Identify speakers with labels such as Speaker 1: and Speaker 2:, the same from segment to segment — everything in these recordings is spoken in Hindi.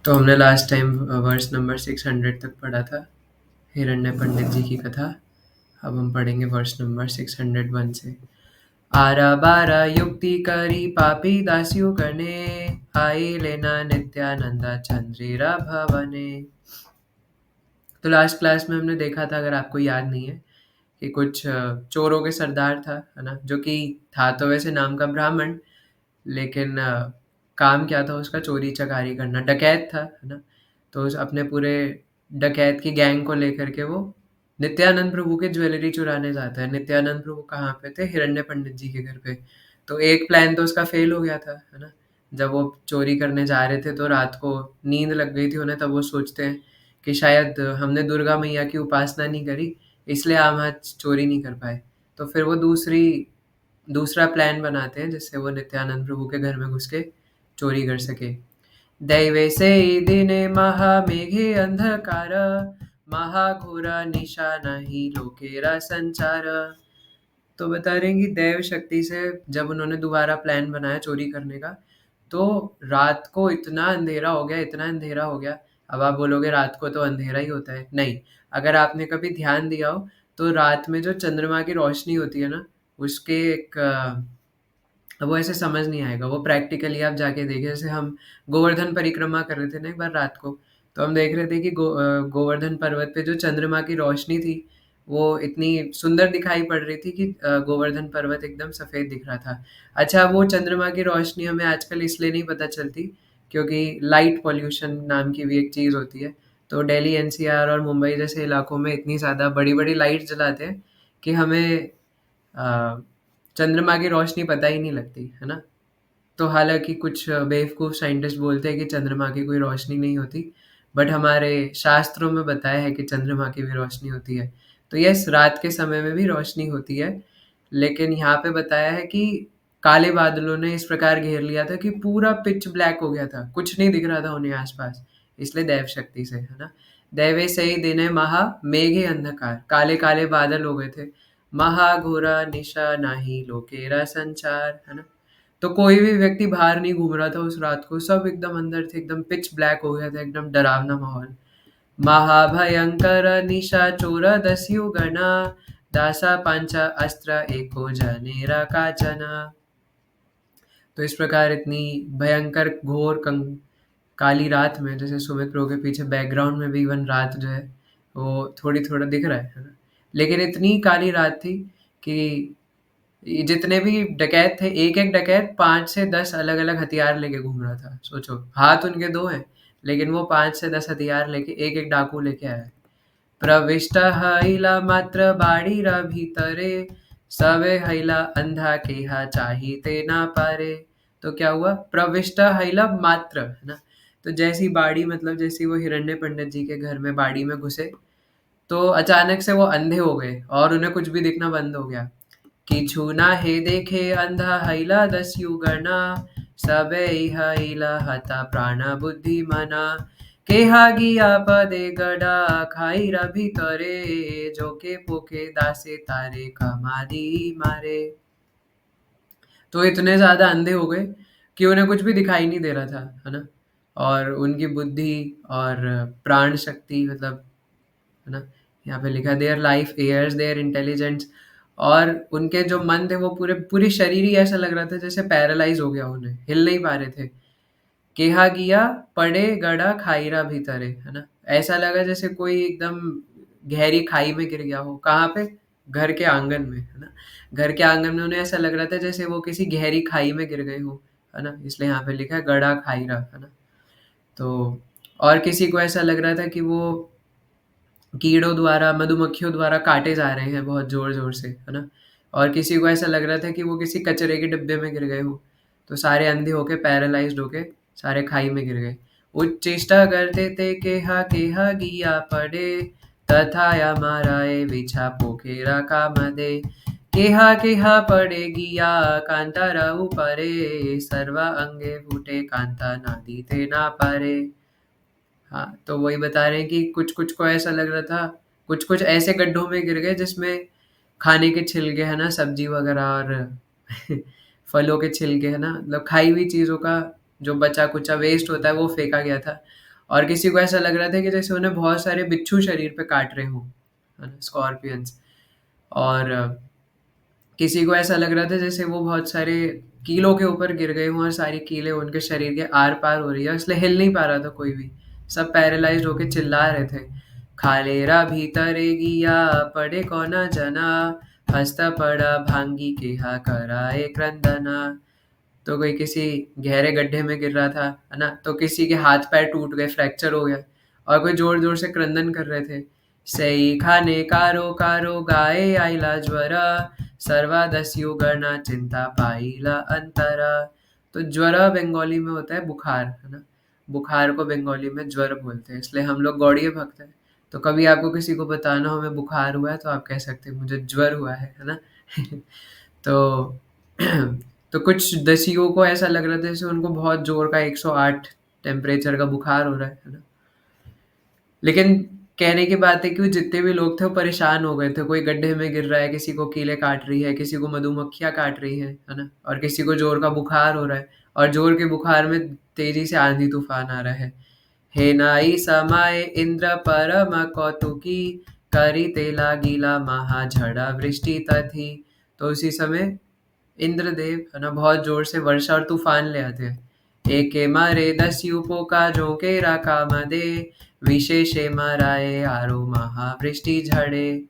Speaker 1: तो हमने लास्ट टाइम वर्स नंबर 600 तक पढ़ा था, हिरण्य पंडित जी की कथा। अब हम पढ़ेंगे वर्स नंबर 601 से। आरा बारा युक्ति करी पापी दास्यु गणे, आई लेना नित्यानंदा चंद्रिरा भवने। तो लास्ट क्लास में हमने देखा था, अगर आपको याद नहीं है, कि कुछ चोरों के सरदार था, है ना, जो कि था तो वैसे नाम का ब्राह्मण, लेकिन काम क्या था उसका, चोरी चकारी करना, डकैत था, है ना। तो उस अपने पूरे डकैत की गैंग को लेकर के वो नित्यानंद प्रभु के ज्वेलरी चुराने जाता है। नित्यानंद प्रभु कहाँ पे थे? हिरण्य पंडित जी के घर पे। तो एक प्लान तो उसका फेल हो गया था, है ना। जब वो चोरी करने जा रहे थे तो रात को नींद लग गई थी उन्हें, तब वो सोचते हैं कि शायद हमने दुर्गा मैया की उपासना नहीं करी, इसलिए हम आज चोरी नहीं कर पाए। तो फिर वो दूसरा प्लान बनाते हैं जिससे वो नित्यानंद प्रभु के घर में घुस के चोरी कर सके। दैवे से दिने महामेघे अंधकार, महाघोर निशा नहीं लोकेरा संचार। तो बता रहे हैं कि दैव शक्ति से जब उन्होंने दोबारा प्लान बनाया चोरी करने का, तो रात को इतना अंधेरा हो गया, इतना अंधेरा हो गया। अब आप बोलोगे रात को तो अंधेरा ही होता है, नहीं। अगर आपने कभी ध्यान दिया हो तो रात में जो चंद्रमा की रोशनी होती है ना, उसके एक अब वो ऐसे समझ नहीं आएगा, वो प्रैक्टिकली आप जाके देखिए। जैसे हम गोवर्धन परिक्रमा कर रहे थे ना एक बार रात को, तो हम देख रहे थे कि गोवर्धन पर्वत पे जो चंद्रमा की रोशनी थी, वो इतनी सुंदर दिखाई पड़ रही थी कि गोवर्धन पर्वत एकदम सफ़ेद दिख रहा था। अच्छा, वो चंद्रमा की रोशनी हमें आजकल इसलिए नहीं पता चलती क्योंकि लाइट पॉल्यूशन नाम की भी एक चीज़ होती है। तो दिल्ली एनसीआर और मुंबई जैसे इलाकों में इतनी ज़्यादा बड़ी-बड़ी लाइट जलाते हैं कि हमें अ, चंद्रमा की रोशनी पता ही नहीं लगती, है ना? तो हालाँकि कुछ बेवकूफ़ साइंटिस्ट बोलते हैं कि चंद्रमा की कोई रोशनी नहीं होती, बट हमारे शास्त्रों में बताया है कि चंद्रमा की भी रोशनी होती है। तो यस, रात के समय में भी रोशनी होती है, लेकिन यहाँ पे बताया है कि काले बादलों ने इस प्रकार घेर लिया था कि पूरा पिच ब्लैक हो गया था, कुछ नहीं दिख रहा था उन्हें आस-पास, इसलिए दैव शक्ति से, है ना? दैवे सई दिने महा मेघे अंधकार, काले-काले बादल हो गए थे। महाघोरा निशा नाही लोकेरा संचार, है ना? तो कोई भी व्यक्ति बाहर नहीं घूम रहा था उस रात को, सब एकदम अंदर थे, एकदम पिच ब्लैक हो गया था, एकदम डरावना माहौल। महाभयंकर निशाचोर दस्यु गणा, दासा पांचा अस्त्र एको जनेरा काचना। तो इस प्रकार इतनी भयंकर घोर काली रात में, जैसे सुमित प्रो के पीछे बैकग्राउंड में भी इवन रात जो है वो थोड़ी थोड़ा दिख रहा है ना। लेकिन इतनी काली रात थी कि ये जितने भी डकैत थे, एक-एक डकैत 5 से 10 अलग-अलग हथियार लेके घूम रहा था। सोचो, हाथ उनके 2 हैं, लेकिन वो 5 से 10 हथियार लेके एक-एक डाकू लेके आया है। प्रविष्ट हइला मात्र बाड़ीरा भीतरे, सवे हइला अंधा केहा चाहिते ना पारे। तो क्या हुआ? प्रविष्ट हइला मात्र, है ना? तो जैसी बाड़ी, मतलब जैसी वो हिरण्य पंडित जी के घर में बाड़ी में घुसे, तो अचानक से वो अंधे हो गए और उन्हें कुछ भी दिखना बंद हो गया। किछु नाहे देखे अंधा हइला दस्यु गणा, सबे हइला हता प्राण बुद्धि मना। केहा गिया पदे गडा खाइरा भीतरे, जोके पोके दासे तारे कमादी मारे। तो इतने ज़्यादा अंधे हो गए कि उन्हें कुछ भी दिखाई नहीं दे रहा था, है ना? और उनकी बुद्धि और प्राण शक्ति, मतलब, है ना, यहाँ पे लिखा their life years their intelligence, और उनके जो मन थे वो पूरे शरीर ही ऐसा लग रहा था जैसे पैरालाइज हो गया, उन्हें हिल नहीं पा रहे थे। केहा गिया पड़े गड़ा खाईरा भीतरे, है ना, ऐसा लगा जैसे कोई एकदम गहरी खाई में गिर गया हो। कहाँ पे? घर के आंगन में, है ना। घर के आंगन में उन्हें ऐसा लग रहा था जैसे वो किसी गहरी खाई में गिर गए हो, है ना, इसलिए यहाँ पे लिखा है गड़ा खाईरा, है ना। तो और किसी को ऐसा लग रहा था कि वो कीड़ों द्वारा, मधुमक्खियों द्वारा काटे जा रहे हैं बहुत ज़ोर-ज़ोर से, है ना? और किसी को ऐसा लग रहा था कि वो किसी कचरे के डिब्बे में गिर गए हों। तो सारे अंधे होके, पैरालाइज़्ड होके सारे खाई में गिर गए। उच्चेष्टा करते ते केहा केहा गिया पड़े, तथाया माराए विछा पोखेरा कामदे। केहा केहा पड़े गिया कांतारा ऊपरे, सर्वा अंगे फूटे कांता नादीते ना पारे। हाँ, तो वही बता रहे हैं कि कुछ-कुछ को ऐसा लग रहा था, कुछ-कुछ ऐसे गड्ढों में गिर गए जिसमें खाने के छिलके, है ना, सब्ज़ी वगैरह और फलों के छिलके, है ना, मतलब खाई हुई चीज़ों का जो बचा-कुचा वेस्ट होता है वो फेंका गया था। और किसी को ऐसा लग रहा था कि जैसे उन्हें बहुत सारे बिच्छू शरीर पे काट रहे हों, है ना, स्कॉर्पियंस। और किसी को ऐसा लग रहा था जैसे वो बहुत सारे कीलों के ऊपर गिर गए हों और सारी कीलें उनके शरीर के आर पार हो रही है, इसलिए हिल नहीं पा रहा था कोई भी। सब पैरालाइज्ड होके चिल्ला रहे थे, खालेरा भीतरे गिया पड़े कौना जना, हंसता पड़ा भांगी के हा कराए क्रंदना। तो कोई किसी गहरे गड्ढे में गिर रहा था, है ना, तो किसी के हाथ पैर टूट गए, फ्रैक्चर हो गया, और कोई जोर जोर से क्रंदन कर रहे थे, सई खाने कारो कारो गाए आइला ज्वरा, सर्वादस्यु गणा चिंता पाइला अंतरा। तो ज्वरा बंगाली में होता है बुखार, है ना, बुखार को बंगाली में ज्वर बोलते हैं, इसलिए हम लोग गौड़िए भक्त हैं। तो कभी आपको किसी को बताना हो हमें बुखार हुआ है, तो आप कह सकते हैं मुझे ज्वर हुआ है ना। तो तो कुछ दसियों को ऐसा लग रहा था जैसे उनको बहुत जोर का 108 टेम्परेचर का बुखार हो रहा है ना। लेकिन कहने की बात है कि वो जितने भी लोग थे वो परेशान हो गए थे, कोई गड्ढे में गिर रहा है, किसी को कीलें काट रही है, किसी को मधुमक्खियाँ काट रही हैं, है ना, और किसी को जोर का बुखार हो रहा है, और जोर के बुखार में तेजी से आंधी तूफान आ रहा है। हे नाई समाये इंद्र परम कौतुकी, करी तेला गीला महा झड़ा वृष्टि तथी। तो उसी समय इंद्रदेव, है ना, बहुत जोर से वर्षा और तूफान ले आते हैं। एके मारे दस्यु पोका जो के राका मदे, विशेषे माराए आरो महावृष्टि झड़े।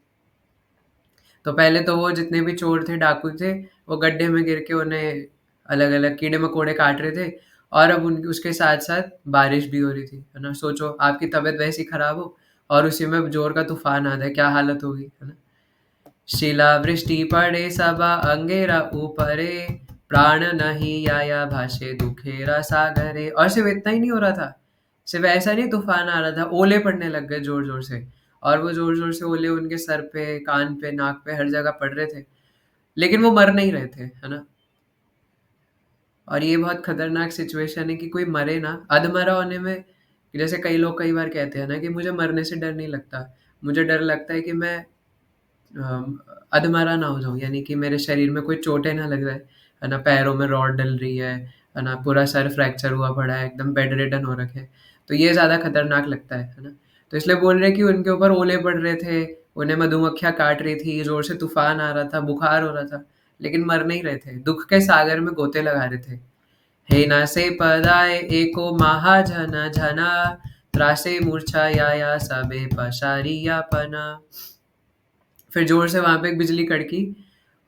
Speaker 1: तो पहले तो वो जितने भी चोर थे, डाकू थे, वो गड्ढे में गिर के उन्हें अलग अलग कीड़े मकोड़े काट रहे थे, और अब उन उसके साथ साथ बारिश भी हो रही थी, है ना। सोचो आपकी तबीयत वैसी खराब हो और उसी में जोर का तूफान आ जाए, क्या हालत होगी, है ना। शिलावृष्टि पड़े सबा अंगेरा ऊपरे, प्राण नहीं आया भाषे दुखेरा सागरे। और सिर्फ इतना ही नहीं हो रहा था, सिर्फ ऐसा नहीं तूफान आ रहा था, ओले पड़ने लग गए जोर जोर से, और वो जोर जोर से ओले उनके सर पे, कान पे, नाक पे, हर जगह पड़ रहे थे, लेकिन वो मर नहीं रहे थे, है ना। और ये बहुत खतरनाक सिचुएशन है कि कोई मरे ना, अधमरा होने में। जैसे कई लोग कई बार कहते हैं ना कि मुझे मरने से डर नहीं लगता, मुझे डर लगता है कि मैं अधमरा ना हो जाऊँ, यानी कि मेरे शरीर में कोई चोटें ना लग जाए, है ना, पैरों में रॉड डल रही है ना, पूरा सर फ्रैक्चर हुआ पड़ा है, एकदम बेड रिडन हो रखे हैं, तो ये ज़्यादा खतरनाक लगता है ना। तो इसलिए बोल रहे हैं कि उनके ऊपर ओले पड़ रहे थे, उन्हें मधुमक्खियाँ काट रही थी, ज़ोर से तूफान आ रहा था, बुखार हो रहा था, लेकिन मर नहीं रहे थे, दुःख के सागर में गोते लगा रहे थे। हे नासे पदाय एको महाझना झना, त्रासे मूर्छाया सबे पशारियापना। फिर जोर से वहां पे एक बिजली कड़की,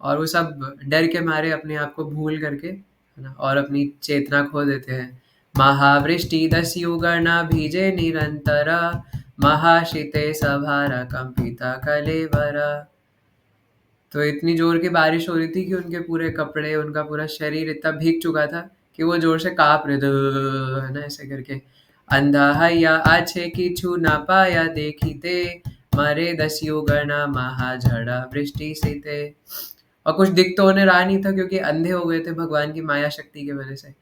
Speaker 1: और वो सब डर के मारे अपने आप को भूल करके, है ना, और अपनी चेतना खो देते हैं। महावृष्टि दस्यु गणा भीजे निरंतरा, महाशिते सभारा कंपिता कलेवरा। तो इतनी जोर की बारिश हो रही थी कि उनके पूरे कपड़े, उनका पूरा शरीर इतना भीग चुका था कि वो जोर से काँप रहे थे, है ना, ऐसे करके। अंधा हैया आछे किछु ना पाया देखीते, मारे दस्यु गणा महा झड़ा वृष्टि से थे। और कुछ दिख तो उन्हें रहा नहीं था क्योंकि अंधे हो गए थे भगवान की माया शक्ति की वजह से,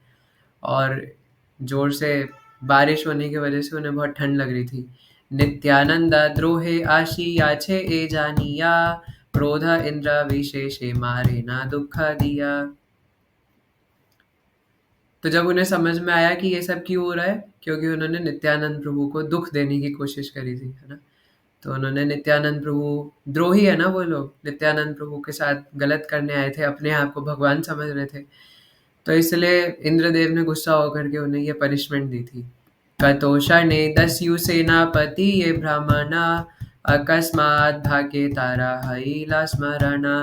Speaker 1: और जोर से बारिश होने की वजह से उन्हें बहुत ठंड लग रही थी। नित्यानंद द्रोहे आशी याछे ए जानिया, क्रोध इंद्र विशेषे मारे ना दुख दिया। तो जब उन्हें समझ में आया कि ये सब क्यों हो रहा है, क्योंकि उन्होंने नित्यानंद प्रभु को दुख देने की कोशिश करी थी, है ना। तो उन्होंने नित्यानंद प्रभु, द्रोही है ना वो लोग, नित्यानंद प्रभु के साथ गलत करने आए थे, अपने आप को भगवान समझ रहे थे, तो इसलिए इंद्रदेव ने गुस्सा होकर के उन्हें ये पनिशमेंट दी थी। कतोषणे दस्यु सेनापति ये ब्राह्मणा, अकस्मात् भाग्ये तारा हईला स्मरणा,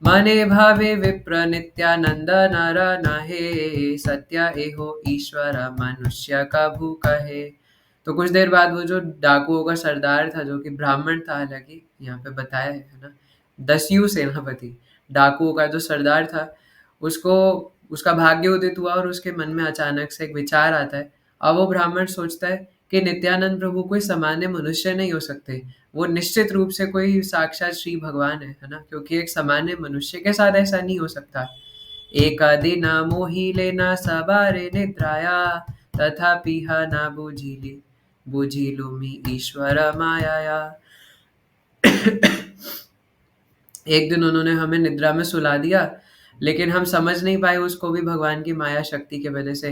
Speaker 1: मने भावे विप्र नित्यानंद नर नहे, सत्य एहो ईश्वर मनुष्य का भू कहे। तो कुछ देर बाद वो जो डाकुओं का सरदार था, जो कि ब्राह्मण था, हालांकि यहाँ पे बताया है ना, दस्यु सेनापति, डाकुओं का जो सरदार था, उसको उसका भाग्य उदित हुआ और उसके मन में अचानक से एक विचार आता है। अब वो ब्राह्मण सोचता है कि नित्यानंद प्रभु कोई सामान्य मनुष्य नहीं हो सकते, वो निश्चित रूप से कोई साक्षात श्री भगवान है ना, क्योंकि एक सामान्य मनुष्य के साथ ऐसा नहीं हो सकता। एक दिन मोही लेना सवारे निद्राया, तथापि ना बुझिली बुझिलुमि ईश्वर माया। एक दिन उन्होंने हमें निद्रा में सुला दिया, लेकिन हम समझ नहीं पाए उसको भी भगवान की माया शक्ति की वजह से।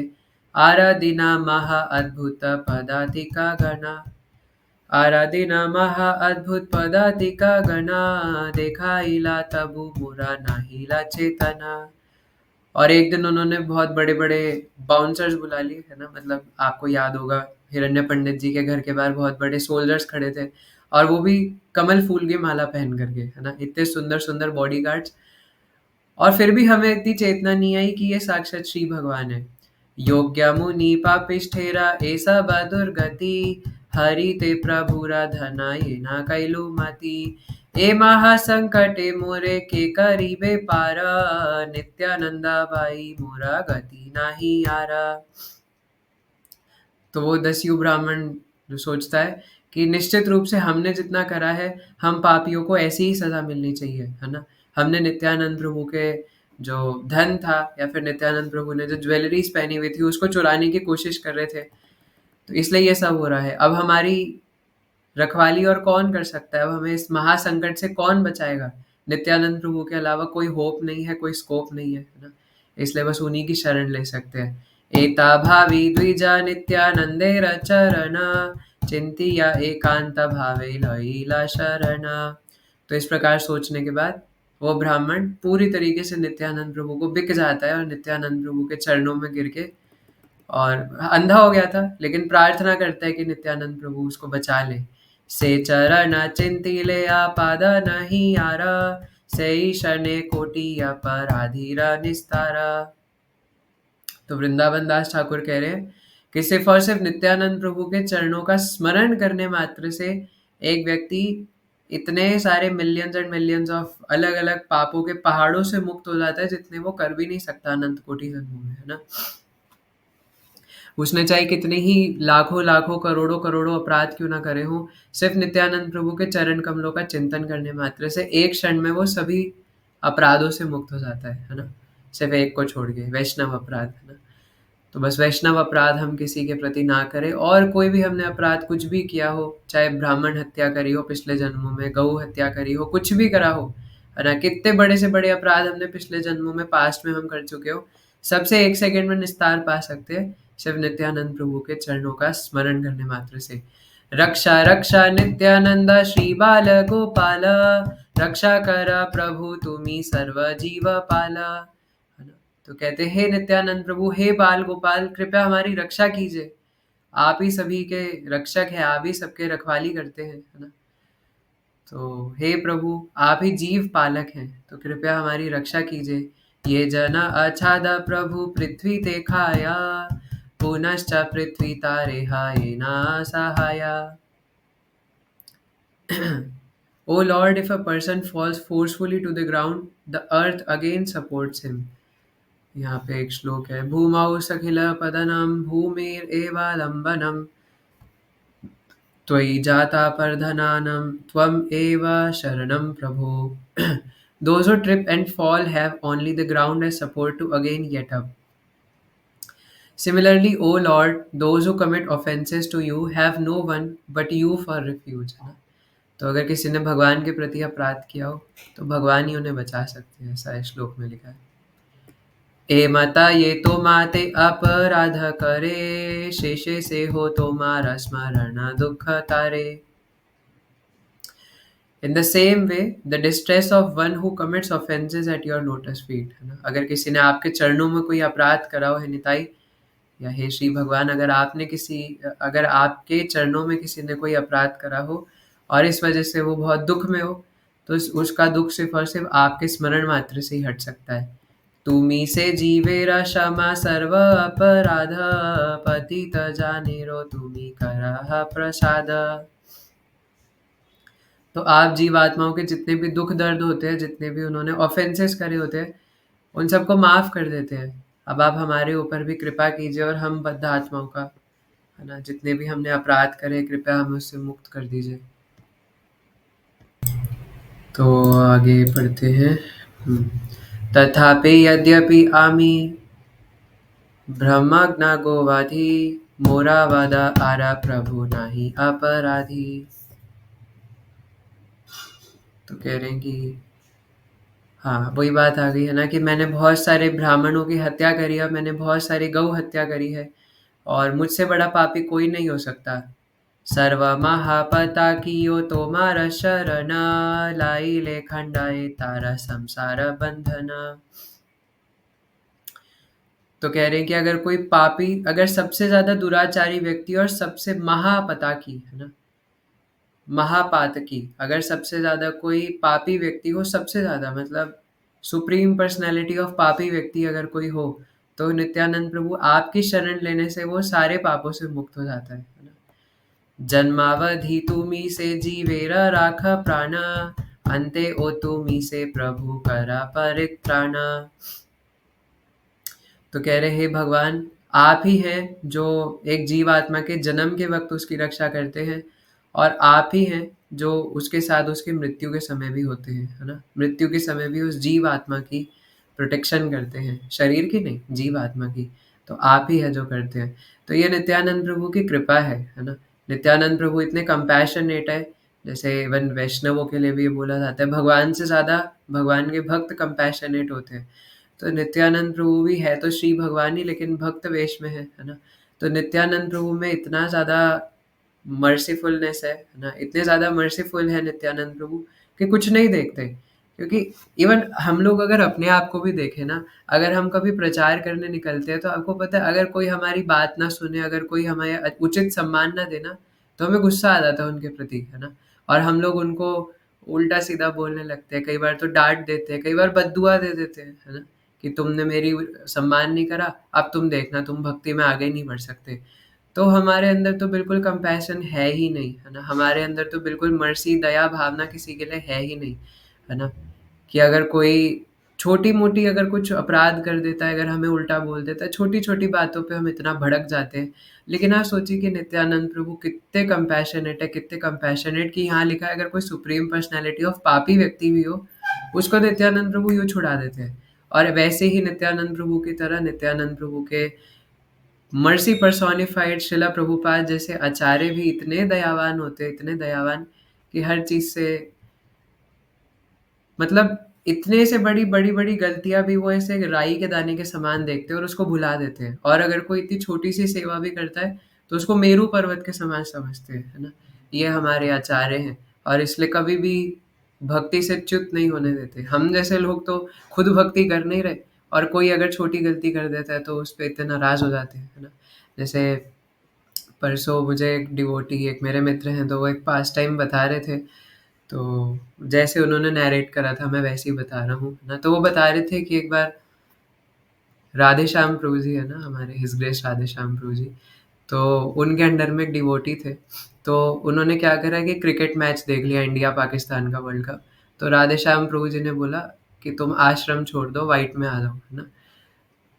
Speaker 1: आराधिना महा अद्भुत पदातिका गणा, आराधिना महा अद्भुत पदातिका गणा, देखाइला तबु मुरा नाहिला चेतना। और एक दिन उन्होंने बहुत बड़े-बड़े बाउंसर्स बुला लिए, है ना? मतलब आपको याद होगा हिरण्य पंडित जी के घर के बाहर बहुत बड़े सोल्जर्स खड़े थे और वो भी कमल फूल की माला पहन करके, है ना? इतने सुंदर-सुंदर बॉडीगार्ड्स, और फिर भी हमें इतनी चेतना नहीं आई कि ये साक्षात श्री भगवान है। योग्य मुनि पापिष्ठेरा ऐसा बहादुर गति, हरि ते प्रभुरा धना ये ना कैलू मति, ए महासंकटे मोरे के करीबे पारा, नित्यानंदा बाई मोरा गति नाही आरा। तो वो दस्यु ब्राह्मण जो सोचता है कि निश्चित रूप से हमने जितना करा है, हम पापियों को ऐसी ही सज़ा मिलनी चाहिए, है ना? हमने नित्यानंद प्रभु के जो धन था या फिर नित्यानंद प्रभु ने जो ज्वेलरीज़ पहनी हुई थी, उसको चुराने की कोशिश कर रहे थे। तो इसलिए ये सब हो रहा है। अब हमारी रखवाली और कौन कर सकता है? अब हमें इस महासंकट से कौन बचाएगा? नित्यानंद प्रभु के अलावा कोई होप नहीं है, कोई स्कोप नहीं है ना? इसलिए बस उन्हीं की शरण ले सकते हैं। एता भावी द्विजा नित्यानंदेर चरण, चिंतिया एकांत भावे लईला शरण। तो इस प्रकार सोचने के बाद वो ब्राह्मण पूरी तरीके से नित्यानंद प्रभु को बिक जाता है और नित्यानंद प्रभु के चरणों में गिर के, और अंधा हो गया था लेकिन प्रार्थना करता है कि नित्यानंद प्रभु उसको बचा ले। से चरण चिंतिले आपाद नहीं आरा, से शने कोटि अपराधीरा निस्तारा। तो वृंदावन दास ठाकुर कह रहे हैं कि सिर्फ और सिर्फ नित्यानंद प्रभु के चरणों का स्मरण करने मात्र से एक व्यक्ति इतने सारे मिलियंस एंड मिलियंस ऑफ अलग अलग पापों के पहाड़ों से मुक्त हो जाता है जितने वो कर भी नहीं सकता अनंत कोटि जन्मों में, है ना? उसने चाहे कितने ही लाखों लाखों करोड़ों करोड़ों अपराध क्यों ना करे हों, सिर्फ नित्यानंद प्रभु के चरण कमलों का चिंतन करने मात्र से एक क्षण में वो सभी अपराधों से मुक्त हो जाता है ना? सिर्फ एक को छोड़ के, वैष्णव अपराध, है ना? तो बस वैष्णव अपराध हम किसी के प्रति ना करें, और कोई भी हमने अपराध कुछ भी किया हो, चाहे ब्राह्मण हत्या करी हो पिछले जन्मों में, गऊ हत्या करी हो, कुछ भी करा हो, है ना? कितने बड़े से बड़े अपराध हमने पिछले जन्मों में, पास्ट में हम कर चुके हो, सबसे एक सेकंड में निस्तार पा सकते हैं सिर्फ नित्यानंद प्रभु के चरणों का स्मरण करने मात्र से। रक्षा रक्षा नित्यानंद श्री बाल गोपाल, रक्षा करा प्रभु तुम्ही सर्व जीव पाला, है ना? तो कहते हैं, हे नित्यानंद प्रभु, हे बाल गोपाल, कृपया हमारी रक्षा कीजिए। आप ही सभी के रक्षक हैं, आप ही सबके रखवाली करते हैं, है ना? तो हे प्रभु, आप ही जीव पालक हैं, तो कृपया हमारी रक्षा कीजिए। ये जना अछाद प्रभु पृथ्वी ते खाया, पुनश्च पृथ्वी तारे हाय ना सहाया। O Lord, if a person falls forcefully to the ground, the earth again supports him. यहाँ पे एक श्लोक है, भूमौ सखिल पदनम भूमिर एवालंबनम, त्वयि जाता परधनानम त्वम एव शरणम प्रभो। Those who trip and fall have only the ground as support to again get up. Similarly, O Lord, those who commit offenses to you have no one but you for refuge, है ना? तो अगर किसी ने भगवान के प्रति अपराध किया हो तो भगवान ही उन्हें बचा सकते हैं, ऐसा इस श्लोक में लिखा है। ए माता ये तो माते अपराध करे, शेषे से हो तो मारा स्मरण दुख तारे। In the same way, the distress of one who commits offenses at your lotus feet, है ना? अगर किसी ने आपके चरणों में कोई अपराध करा हो, है निताई, या हे श्री भगवान, अगर आपके चरणों में किसी ने कोई अपराध करा हो और इस वजह से वो बहुत दुख में हो, तो उसका दुख सिर्फ और सिर्फ आपके स्मरण मात्र से ही हट सकता है। तुमी से जीवेरा क्षमा सर्व अपराध, पतित जानेरो तुमी करा प्रसाद। तो आप जीवात्माओं के जितने भी दुख दर्द होते हैं, जितने भी उन्होंने ऑफेंसेस करे होते हैं, उन सबको माफ़ कर देते हैं। अब आप हमारे ऊपर भी कृपा कीजिए और हम बद्ध आत्माओं का, है ना, जितने भी हमने अपराध करे, कृपया हमें उससे मुक्त कर दीजिए। तो आगे पढ़ते हैं। तथापि यद्यपि आमी ब्रह्मज्ञ गोवाधि, मोरा वादा आरा प्रभु नाही अपराधी। तो कह रहे हैं कि हाँ, वही बात आ गई है ना कि मैंने बहुत सारे ब्राह्मणों की हत्या करी है, मैंने बहुत सारी गौ हत्या करी है, और मुझसे बड़ा पापी कोई नहीं हो सकता। सर्व महापताकियो तोमारा शरण, लाइले खंडाए तारा संसार बंधन। तो कह रहे हैं कि अगर कोई पापी, अगर सबसे ज्यादा दुराचारी व्यक्ति और सबसे महापताकी है ना, महापातकी, अगर सबसे ज्यादा कोई पापी व्यक्ति हो, सबसे ज्यादा मतलब सुप्रीम पर्सनैलिटी ऑफ पापी व्यक्ति अगर कोई हो, तो नित्यानंद प्रभु आपकी शरण लेने से वो सारे पापों से मुक्त हो जाता है ना। जन्मावधि तुमी से जीवेरा राखा प्राण, अंते ओ तुमी से प्रभु करा परित्राण। तो कह रहे हे भगवान, आप ही हैं जो एक जीव आत्मा के जन्म के वक्त उसकी रक्षा करते हैं, और आप ही हैं जो उसके साथ उसकी मृत्यु के समय भी होते हैं, है ना। मृत्यु के समय भी उस जीव आत्मा की प्रोटेक्शन करते हैं, शरीर की नहीं, जीव आत्मा की। तो आप ही है जो करते हैं। तो ये नित्यानंद प्रभु की कृपा है ना। नित्यानंद प्रभु इतने कंपैशनेट है, जैसे इवन वैष्णवों के लिए भी ये बोला जाता है, भगवान से ज़्यादा भगवान के भक्त कंपैशनेट होते हैं। तो नित्यानंद प्रभु भी है तो श्री भगवान ही, लेकिन भक्त वेश में है ना। तो नित्यानंद प्रभु में इतना ज़्यादा मर्सीफुलनेस है ना, इतने ज़्यादा मर्सीफुल है नित्यानंद प्रभु कि कुछ नहीं देखते। क्योंकि इवन हम लोग अगर अपने आप को भी देखें ना, अगर हम कभी प्रचार करने निकलते हैं तो आपको पता है, अगर कोई हमारी बात ना सुने, अगर कोई हमें उचित सम्मान ना देना, तो हमें गुस्सा आ जाता है उनके प्रति, है ना। और हम लोग उनको उल्टा सीधा बोलने लगते हैं, कई बार तो डांट देते हैं, कई बार बद्दुआ दे देते हैं, है ना, कि तुमने मेरी सम्मान नहीं करा, अब तुम देखना तुम भक्ति में आगे नहीं बढ़ सकते। तो हमारे अंदर तो बिल्कुल कंपैशन है ही नहीं, है ना। हमारे अंदर तो बिल्कुल मर्सी, दया भावना किसी के लिए है ही नहीं, है ना। कि अगर कोई छोटी-मोटी अगर कुछ अपराध कर देता है, अगर हमें उल्टा बोल देता है, छोटी-छोटी बातों पे हम इतना भड़क जाते हैं। लेकिन आप सोचिए कि नित्यानंद प्रभु कितने कंपैशनेट है, कितने कंपैशनेट, कि यहाँ लिखा है अगर कोई सुप्रीम पर्सनैलिटी ऑफ पापी व्यक्ति भी हो, उसको नित्यानंद प्रभु यूँ छुड़ा देते हैं। और वैसे ही नित्यानंद प्रभु की तरह नित्यानंद प्रभु के मर्सी पर्सोनिफाइड शिला प्रभुपाद जैसे आचार्य भी इतने दयावान होते हैं, इतने दयावान, कि हर चीज़ से मतलब इतने से बड़ी-बड़ी गलतियाँ भी वो ऐसे राई के दाने के समान देखते हैं और उसको भुला देते हैं। और अगर कोई इतनी छोटी-सी सेवा भी करता है, तो उसको मेरू पर्वत के समान समझते हैं, है ना? ये हमारे आचार्य हैं, और इसलिए कभी भी भक्ति से च्युत नहीं होने देते। हम जैसे लोग तो खुद भक्ति कर नहीं रहे, और कोई अगर छोटी गलती कर देता है, तो उस पे इतने नाराज़ हो जाते हैं, है ना? जैसे परसों मुझे एक डिवोटी, एक मेरे मित्र हैं, तो वो एक पास टाइम बता रहे थे। तो जैसे उन्होंने नैरेट करा था, मैं वैसे ही बता रहा हूँ ना। तो वो बता रहे थे कि एक बार राधे श्याम प्रभु जी है ना, हमारे हिज ग्रेस राधे श्याम प्रभु जी, तो उनके अंडर में एक डिवोटी थे। तो उन्होंने क्या करा कि क्रिकेट मैच देख लिया, इंडिया पाकिस्तान का वर्ल्ड कप। तो राधे श्याम प्रभु जी ने बोला कि तुम आश्रम छोड़ दो, वाइट में आ जाओ, है ना।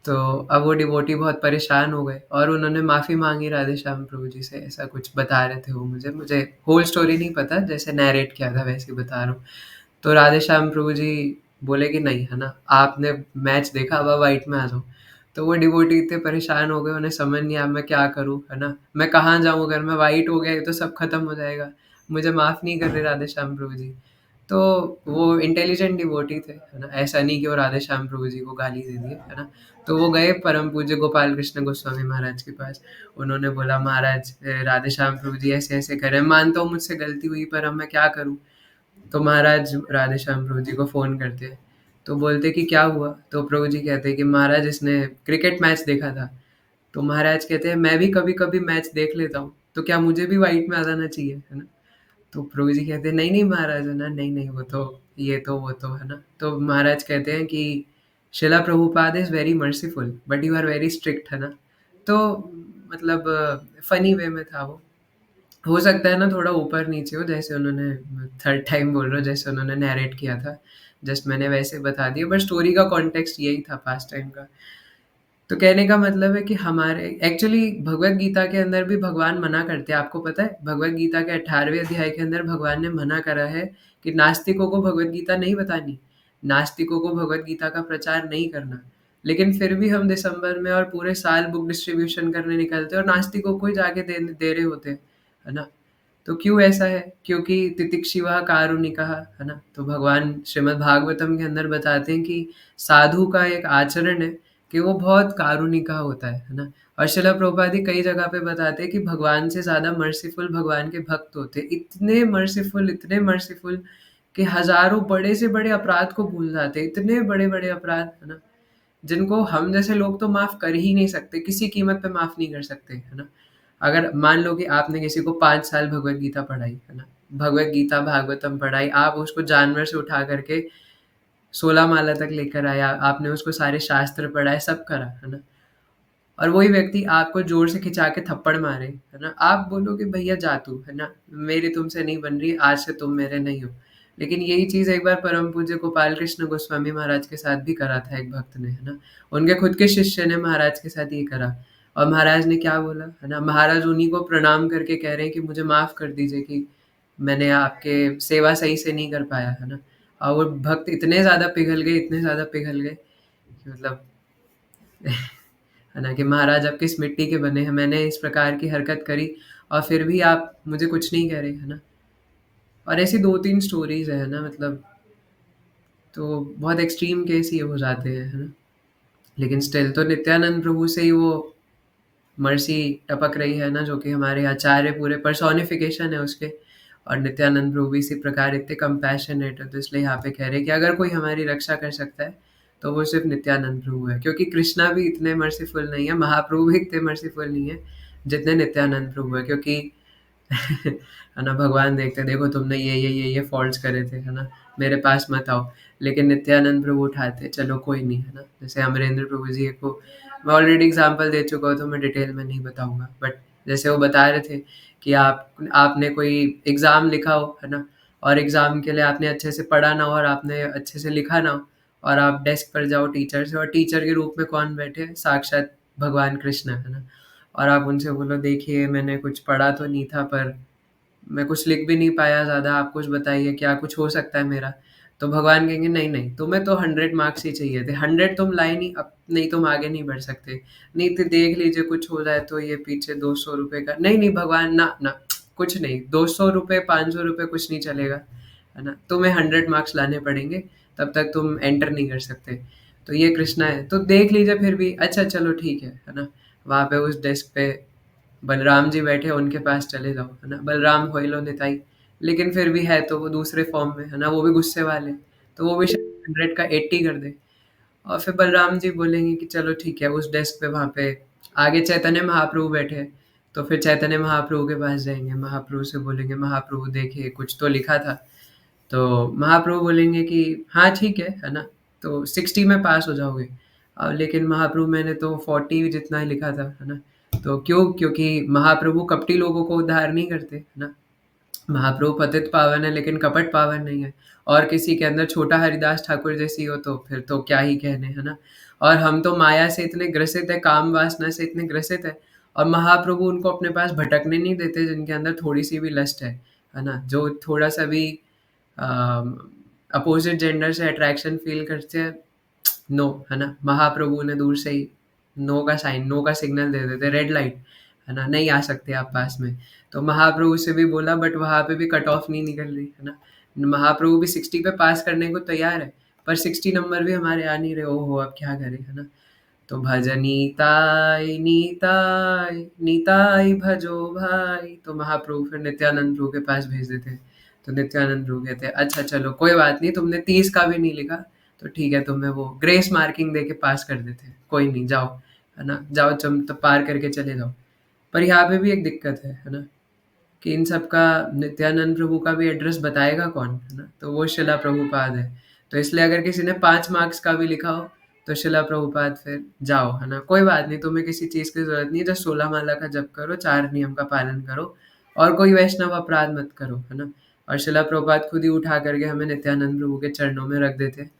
Speaker 1: तो अब वो डिवोटी बहुत परेशान हो गए, और उन्होंने माफ़ी माँगी राधे श्याम प्रभु जी से, ऐसा कुछ बता रहे थे वो मुझे। मुझे होल स्टोरी नहीं पता, जैसे नैरेट किया था वैसे ही बता रहा हूँ। तो राधे श्याम प्रभु जी बोले कि नहीं, है ना, आपने मैच देखा, अब आप वाइट में आ जाओ। तो वो डिवोटी इतने परेशान हो गए, उन्हें समझ नहीं आया मैं क्या करूँ, है ना? मैं कहाँ जाऊँ, अगर मैं वाइट हो गया ये तो सब खत्म हो जाएगा। मुझे माफ़ नहीं कर रहे राधे श्याम प्रभु जी। तो वो इंटेलिजेंट डिवोटी थे, है ना? ऐसा नहीं कि वो राधे श्याम प्रभु जी को गाली दे दिए, है ना? तो वो गए परम पूज्य गोपाल कृष्ण गोस्वामी महाराज के पास। उन्होंने बोला, महाराज राधे श्याम प्रभु जी ऐसे-ऐसे कर रहे हैं, मानता हूँ मुझसे गलती हुई, पर अब मैं क्या करूँ? तो महाराज राधे श्याम प्रभु जी को फ़ोन करते हैं। तो बोलते कि क्या हुआ? तो प्रभु जी कहते हैं कि महाराज इसने क्रिकेट मैच देखा था। तो महाराज कहते हैं मैं भी कभी-कभी मैच देख लेता हूँ, तो क्या मुझे भी व्हाइट में आ जाना चाहिए? है ना? तो प्रभु जी कहते हैं नहीं, नहीं महाराज, है ना, नहीं, नहीं, वो तो ये तो वो तो, है ना? तो महाराज कहते हैं कि Srila Prabhupada is very merciful but you are very strict, है ना? तो मतलब फ़नी वे में था वो। हो सकता है ना थोड़ा ऊपर-नीचे हो, जैसे उन्होंने थर्ड टाइम बोल रहा हूँ, जैसे उन्होंने नैरेट किया था। जस्ट मैंने वैसे बता दिया, बट स्टोरी का कॉन्टेक्स्ट यही था पास्ट टाइम का। तो कहने का मतलब है कि हमारे एक्चुअली भगवद गीता के अंदर भी भगवान मना करते हैं, आपको पता है? भगवद गीता के 18वें अध्याय के अंदर भगवान ने मना करा है कि नास्तिकों को भगवद गीता नहीं बतानी, नास्तिकों को भगवद गीता का प्रचार नहीं करना। लेकिन फिर भी हम दिसंबर में और पूरे साल बुक डिस्ट्रीब्यूशन करने निकलते हैं और नास्तिकों को ही जाके दे रहे होते हैं, है ना? तो क्यों ऐसा है? क्योंकि तितिक्षिवः कारुणिकः, है ना? तो भगवान श्रीमद् भागवतम के अंदर बताते हैं कि साधु का एक आचरण है कि वो बहुत कारुणिका होता है ना? और शिला प्रभुपाद ही कई जगह पे बताते हैं कि भगवान से ज़्यादा मर्सीफुल भगवान के भक्त होते हैं। इतने मर्सीफुल कि हज़ारों बड़े से बड़े अपराध को भूल जाते हैं। इतने बड़े-बड़े अपराध, है ना? जिनको हम जैसे लोग तो माफ़ कर ही नहीं सकते, किसी कीमत पे माफ़ नहीं कर सकते, है ना? अगर मान लो कि आपने किसी को 5 साल भगवद गीता पढ़ाई, है ना? भगवद गीता, भागवतम पढ़ाई, आप उसको जानवर से उठा करके 16 माला तक लेकर आए, आपने उसको सारे शास्त्र पढ़ाए, सब करा, है ना? और वही व्यक्ति आपको ज़ोर से खिंचा के थप्पड़ मारे, है ना? आप बोलोगे भैया जा तू, है ना? मेरी तुमसे नहीं बन रही, आज से तुम मेरे नहीं हो। लेकिन यही चीज़ एक बार परम पूज्य गोपाल कृष्ण गोस्वामी महाराज के साथ भी करा था एक भक्त ने, है ना? उनके खुद के शिष्य ने महाराज के साथ ये करा और महाराज ने क्या बोला, है ना? महाराज उन्हीं को प्रणाम करके कह रहे हैं कि मुझे माफ़ कर दीजिए कि मैंने आपके सेवा सही से नहीं कर पाया, है ना? और वो भक्त इतने ज़्यादा पिघल गए, इतने ज़्यादा पिघल गए कि मतलब है ना? कि महाराज आप किस मिट्टी के बने हैं, मैंने इस प्रकार की हरकत करी और फिर भी आप मुझे कुछ नहीं कह रहे, है ना? और ऐसी 2-3 स्टोरीज़ है ना, मतलब तो बहुत एक्सट्रीम केस ही हो जाते हैं, है ना? लेकिन स्टिल तो नित्यानंद प्रभु से ही वो मर्सी टपक रही है ना, जो कि हमारे आचार्य पूरे पर्सोनिफिकेशन है उसके। और नित्यानंद प्रभु भी इसी प्रकार इतने कंपैशनेट है, तो इसलिए यहाँ पे कह रहे हैं कि अगर कोई हमारी रक्षा कर सकता है तो वो सिर्फ नित्यानंद प्रभु है, क्योंकि कृष्णा भी इतने मर्सीफुल नहीं है, महाप्रभु भी इतने मर्सीफुल नहीं है जितने नित्यानंद प्रभु है। क्योंकि है ना, भगवान देखते देखो तुमने ये फॉल्ट्स करे थे, है ना, मेरे पास मत आओ। लेकिन नित्यानंद प्रभु उठाते चलो कोई नहीं, है ना। जैसे अमरेंद्र प्रभु जी को मैं ऑलरेडी एग्जांपल दे चुका हूँ तो मैं डिटेल में नहीं बताऊंगा, बट जैसे वो बता रहे थे कि आपने कोई एग्ज़ाम लिखा हो, है ना, और एग्ज़ाम के लिए आपने अच्छे से पढ़ा ना हो और आपने अच्छे से लिखा ना हो, और आप डेस्क पर जाओ टीचर से, और टीचर के रूप में कौन बैठे हैं? साक्षात भगवान कृष्ण, है ना। और आप उनसे बोलो देखिए मैंने कुछ पढ़ा तो नहीं था, पर मैं कुछ लिख भी नहीं पाया ज़्यादा, आप कुछ बताइए क्या कुछ हो सकता है मेरा? तो भगवान कहेंगे नहीं, नहीं, तुम्हें तो 100 मार्क्स ही चाहिए थे, 100 तुम लाए नहीं, अब नहीं तुम आगे नहीं बढ़ सकते। नहीं तो देख लीजिए कुछ हो जाए तो ये पीछे ₹200 का नहीं, नहीं भगवान ना, ना, कुछ नहीं, ₹200 ₹500 कुछ नहीं चलेगा, है ना? तुम्हें 100 मार्क्स लाने पड़ेंगे, तब तक तुम एंटर नहीं कर सकते। तो ये कृष्णा है, तो देख लीजिए फिर भी, अच्छा चलो ठीक है ना? वहाँ पे उस डेस्क पे बलराम जी बैठे, उनके पास चले जाओ, है ना? बलराम होइलो निताई, लेकिन फिर भी है तो वो दूसरे फॉर्म में, है ना? वो भी गुस्से वाले, तो वो भी शायद 100 का 80 कर दे। और फिर बलराम जी बोलेंगे कि चलो ठीक है, उस डेस्क पे वहाँ पे आगे चैतन्य महाप्रभु बैठे हैं, तो फिर चैतन्य महाप्रभु के पास जाएँगे, महाप्रभु से बोलेंगे महाप्रभु देखिए कुछ तो लिखा था। तो महाप्रभु बोलेंगे कि हाँ ठीक है ना? तो 60 में पास हो जाओगे। लेकिन महाप्रभु मैंने तो 40 जितना ही लिखा था, है ना? तो क्यों? क्योंकि महाप्रभु कपटी लोगों को उद्धार नहीं करते, है ना? महाप्रभु पतित पावन है लेकिन कपट पावन नहीं है। और किसी के अंदर छोटा हरिदास ठाकुर जैसी हो तो फिर तो क्या ही कहने, है ना? और हम तो माया से इतने ग्रसित है, काम वासना से इतने ग्रसित है, और महाप्रभु उनको अपने पास भटकने नहीं देते जिनके अंदर थोड़ी-सी भी लस्ट है ना? जो थोड़ा-सा भी अपोजिट जेंडर से अट्रैक्शन फ़ील करते हैं, नो, है ना? महाप्रभु ने दूर से ही नो का साइन, नो का सिग्नल दे देते, रेड लाइट, है ना? नहीं आ सकते आप पास में। तो महाप्रभु से भी बोला, बट वहाँ पे भी कट ऑफ नहीं निकल रही, है ना? महाप्रभु भी 60 पे पास करने को तैयार है, पर 60 नंबर भी हमारे आ नहीं रहे, ओहो! अब क्या करें, है ना? तो भज नीताय नीताय नीताय भजो भाई, तो महाप्रभु फिर नित्यानंद प्रभु के पास भेज देते हैं। तो नित्यानंद प्रभु कहते हैं अच्छा चलो कोई बात नहीं, तुमने 30 का भी नहीं लिखा, तो ठीक है तुम्हें वो ग्रेस मार्किंग दे के पास कर देते हैं, कोई नहीं जाओ, है ना, जाओ तुम तो पार करके चले जाओ। पर यहाँ पे भी एक दिक्कत है ना, कि इन सब का नित्यानंद प्रभु का भी एड्रेस बताएगा कौन, है ना? तो वो शिला प्रभुपाद है। तो इसलिए अगर किसी ने 5 मार्क्स का भी लिखा हो, तो शिला प्रभुपाद फिर जाओ, है ना? कोई बात नहीं, तुम्हें किसी चीज़ की ज़रूरत नहीं है, जस्ट 16 माला का जप करो, 4 नियम का पालन करो और कोई वैष्णव अपराध मत करो, है ना? और शिला प्रभुपाद खुद ही उठा करके हमें नित्यानंद प्रभु के चरणों में रख देते हैं।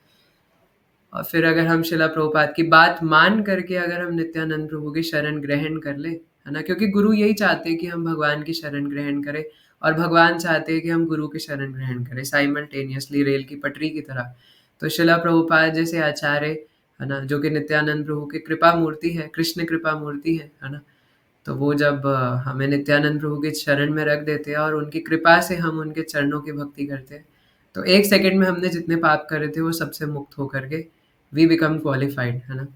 Speaker 1: और फिर अगर हम शिला प्रभुपाद की बात मान करके अगर हम नित्यानंद प्रभु की शरण ग्रहण कर ले, है ना? क्योंकि गुरु यही चाहते हैं कि हम भगवान की शरण ग्रहण करें, और भगवान चाहते हैं कि हम गुरु की शरण ग्रहण करें साइमल्टेनियसली, रेल की पटरी की तरह। तो शिला प्रभुपाद जैसे आचार्य, है ना, जो कि नित्यानंद प्रभु की कृपा मूर्ति है, कृष्ण कृपा मूर्ति है ना? तो वो जब हमें नित्यानंद प्रभु की शरण में रख देते हैं और उनकी कृपा से हम उनके चरणों की भक्ति करते हैं, तो 1 सेकंड में हमने जितने पाप करे थे वो सबसे मुक्त होकर के वी बिकम क्वालिफाइड, है ना?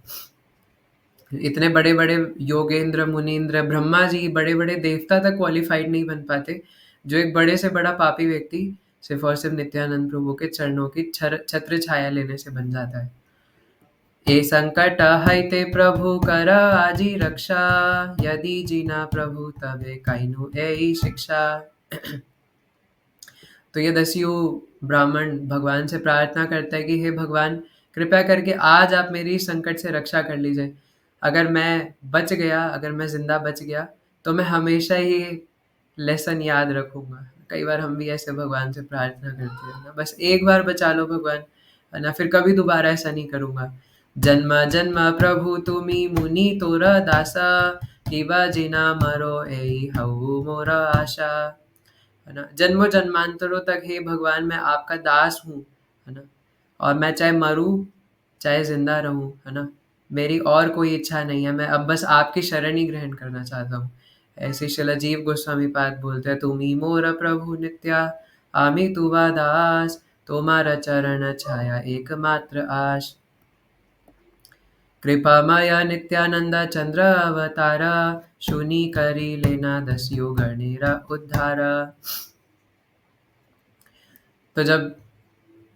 Speaker 1: इतने बड़े-बड़े योगेंद्र, मुनींद्र, ब्रह्मा जी, बड़े-बड़े देवता तक क्वालिफ़ाइड नहीं बन पाते, जो एक बड़े से बड़ा पापी व्यक्ति सिर्फ़ और सिर्फ़ नित्यानंद प्रभु के चरणों की छत्र छाया लेने से बन जाता है। "ए संकट हइते प्रभु कर आजी रक्षा, यदि जिना प्रभु तबे काइनु एई शिक्षा।" तो ये दस्यु ब्राह्मण भगवान से प्रार्थना करता है कि हे भगवान, कृपया करके आज आप मेरी इस संकट से रक्षा कर लीजिए। अगर मैं बच गया, अगर मैं ज़िंदा बच गया, तो मैं हमेशा ही लेसन याद रखूँगा। कई बार हम भी ऐसे भगवान से प्रार्थना करते हैं ना, बस एक बार बचा लो भगवान, है ना? फिर कभी दोबारा ऐसा नहीं करूँगा। जन्म जन्म प्रभु तुमी मुनि तोरा दासा, किबा जिना मरो एई हऊ मोरा आशा। है ना? जन्मों जन्मांतरों तक हे भगवान मैं आपका दास हूँ, है ना? और मैं चाहे मरूँ, चाहे ज़िंदा रहूँ, है ना? मेरी और कोई इच्छा नहीं है, मैं अब बस आपकी शरण ही ग्रहण करना चाहता हूँ। ऐसे शिला जीव गोस्वामी पाद बोलते हैं, "तुमी मोर प्रभु नित्या, आमी तुवा दास, तोमारा चरण छाया एकमात्र आस। कृपामय नित्यानंद चंद्र अवतारा, शुनि करी लेना दस्यु गणेरा उद्धारा।" तो जब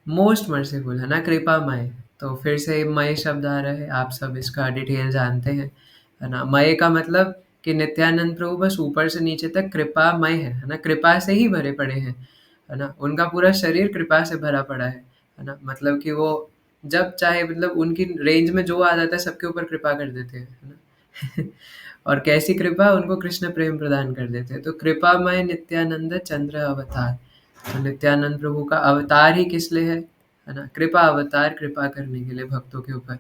Speaker 1: मोस्ट मर्सीफुल है ना, कृपामय, तो फिर से मय शब्द आ रहा है, आप सब इसका डिटेल जानते हैं, है ना? मय का मतलब कि नित्यानंद प्रभु बस ऊपर से नीचे तक कृपामय है ना? कृपा से ही भरे पड़े हैं, है ना? उनका पूरा शरीर कृपा से भरा पड़ा है ना? मतलब कि वो जब चाहे, मतलब उनकी रेंज में जो आ जाता है सबके ऊपर कृपा कर देते हैं, है ना? और कैसी कृपा? उनको कृष्ण प्रेम प्रदान कर देते हैं। तो कृपामय नित्यानंद चंद्र अवतार, तो नित्यानंद प्रभु का अवतार ही किस लिए है ना? कृपा अवतार, कृपा करने के लिए भक्तों के ऊपर।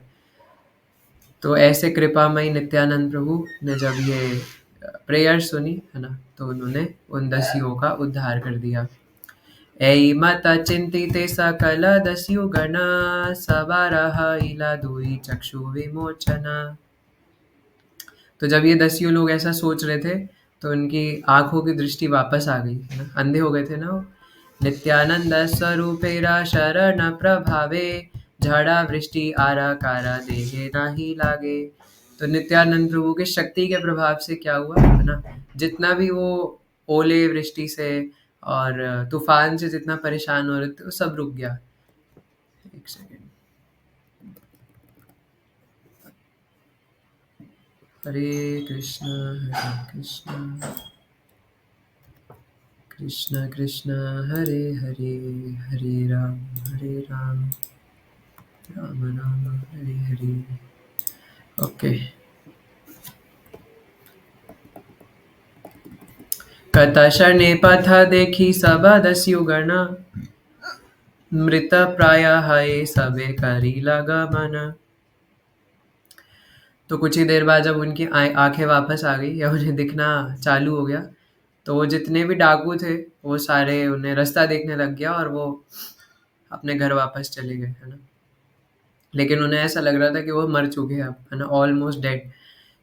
Speaker 1: तो ऐसे कृपामयी नित्यानंद प्रभु ने जब ये प्रेयर सुनी, है ना, तो उन्होंने उन दस्युओं का उद्धार कर दिया। "ऐ मत चिंतिते सकल दस्यु गण, सवारह इला दुई चक्षु विमोचना।" तो जब ये दस्यु लोग ऐसा सोच रहे थे, तो उनकी आँखों की दृष्टि वापस आ गई, है ना? अंधे हो गए थे ना वो। नित्यानंद स्वरूपेरा शरण प्रभावे, झड़ा वृष्टि आरा कारा देहे नाही लागे। तो नित्यानंद प्रभु के शक्ति के प्रभाव से क्या हुआ, है ना? जितना भी वो ओले वृष्टि से और तूफान से जितना परेशान हो रहे थे, वो सब रुक गया। एक सेकेंड। हरे कृष्ण कृष्ण कृष्ण हरे हरे, हरे राम राम राम हरे हरे। ओके। कत शरणे पथ देखी सब दस्यु गण, मृत प्राय है सबे करी लगा मन। तो कुछ ही देर बाद जब उनकी आंखें वापस आ गई, या उन्हें दिखना चालू हो गया, तो वो जितने भी डाकू थे, वो सारे उन्हें रास्ता देखने लग गया और वो अपने घर वापस चले गए, है ना? लेकिन उन्हें ऐसा लग रहा था कि वो मर चुके हैं अब, है ना? Almost dead.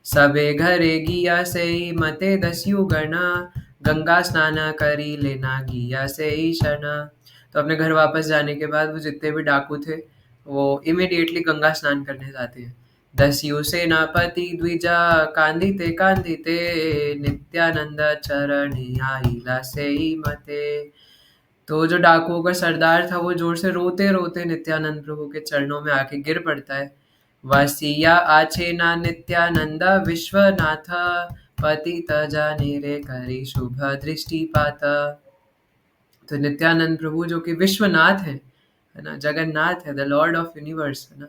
Speaker 1: "सबे घरे गिया से मते दस्यु गणा, गंगा स्नान करी लेना गिया से शना।" तो अपने घर वापस जाने के बाद वो जितने भी डाकू थे, वो इमीडिएटली गंगा स्नान करने जाते हैं। "दस्यु सेनापति द्विजा, कांदिते कांदिते, नित्यानंद चरणी आइला से मते।" तो जो डाकुओं का सरदार था, वो जोर से रोते रोते नित्यानंद प्रभु के चरणों में आके गिर पड़ता है। "वसिया आछे ना नित्यानंद विश्वनाथ, पतित जाने रे करी शुभ दृष्टिपात।" तो नित्यानंद प्रभु जो कि विश्वनाथ है ना, जगन्नाथ है, द लॉर्ड ऑफ यूनिवर्स, है ना?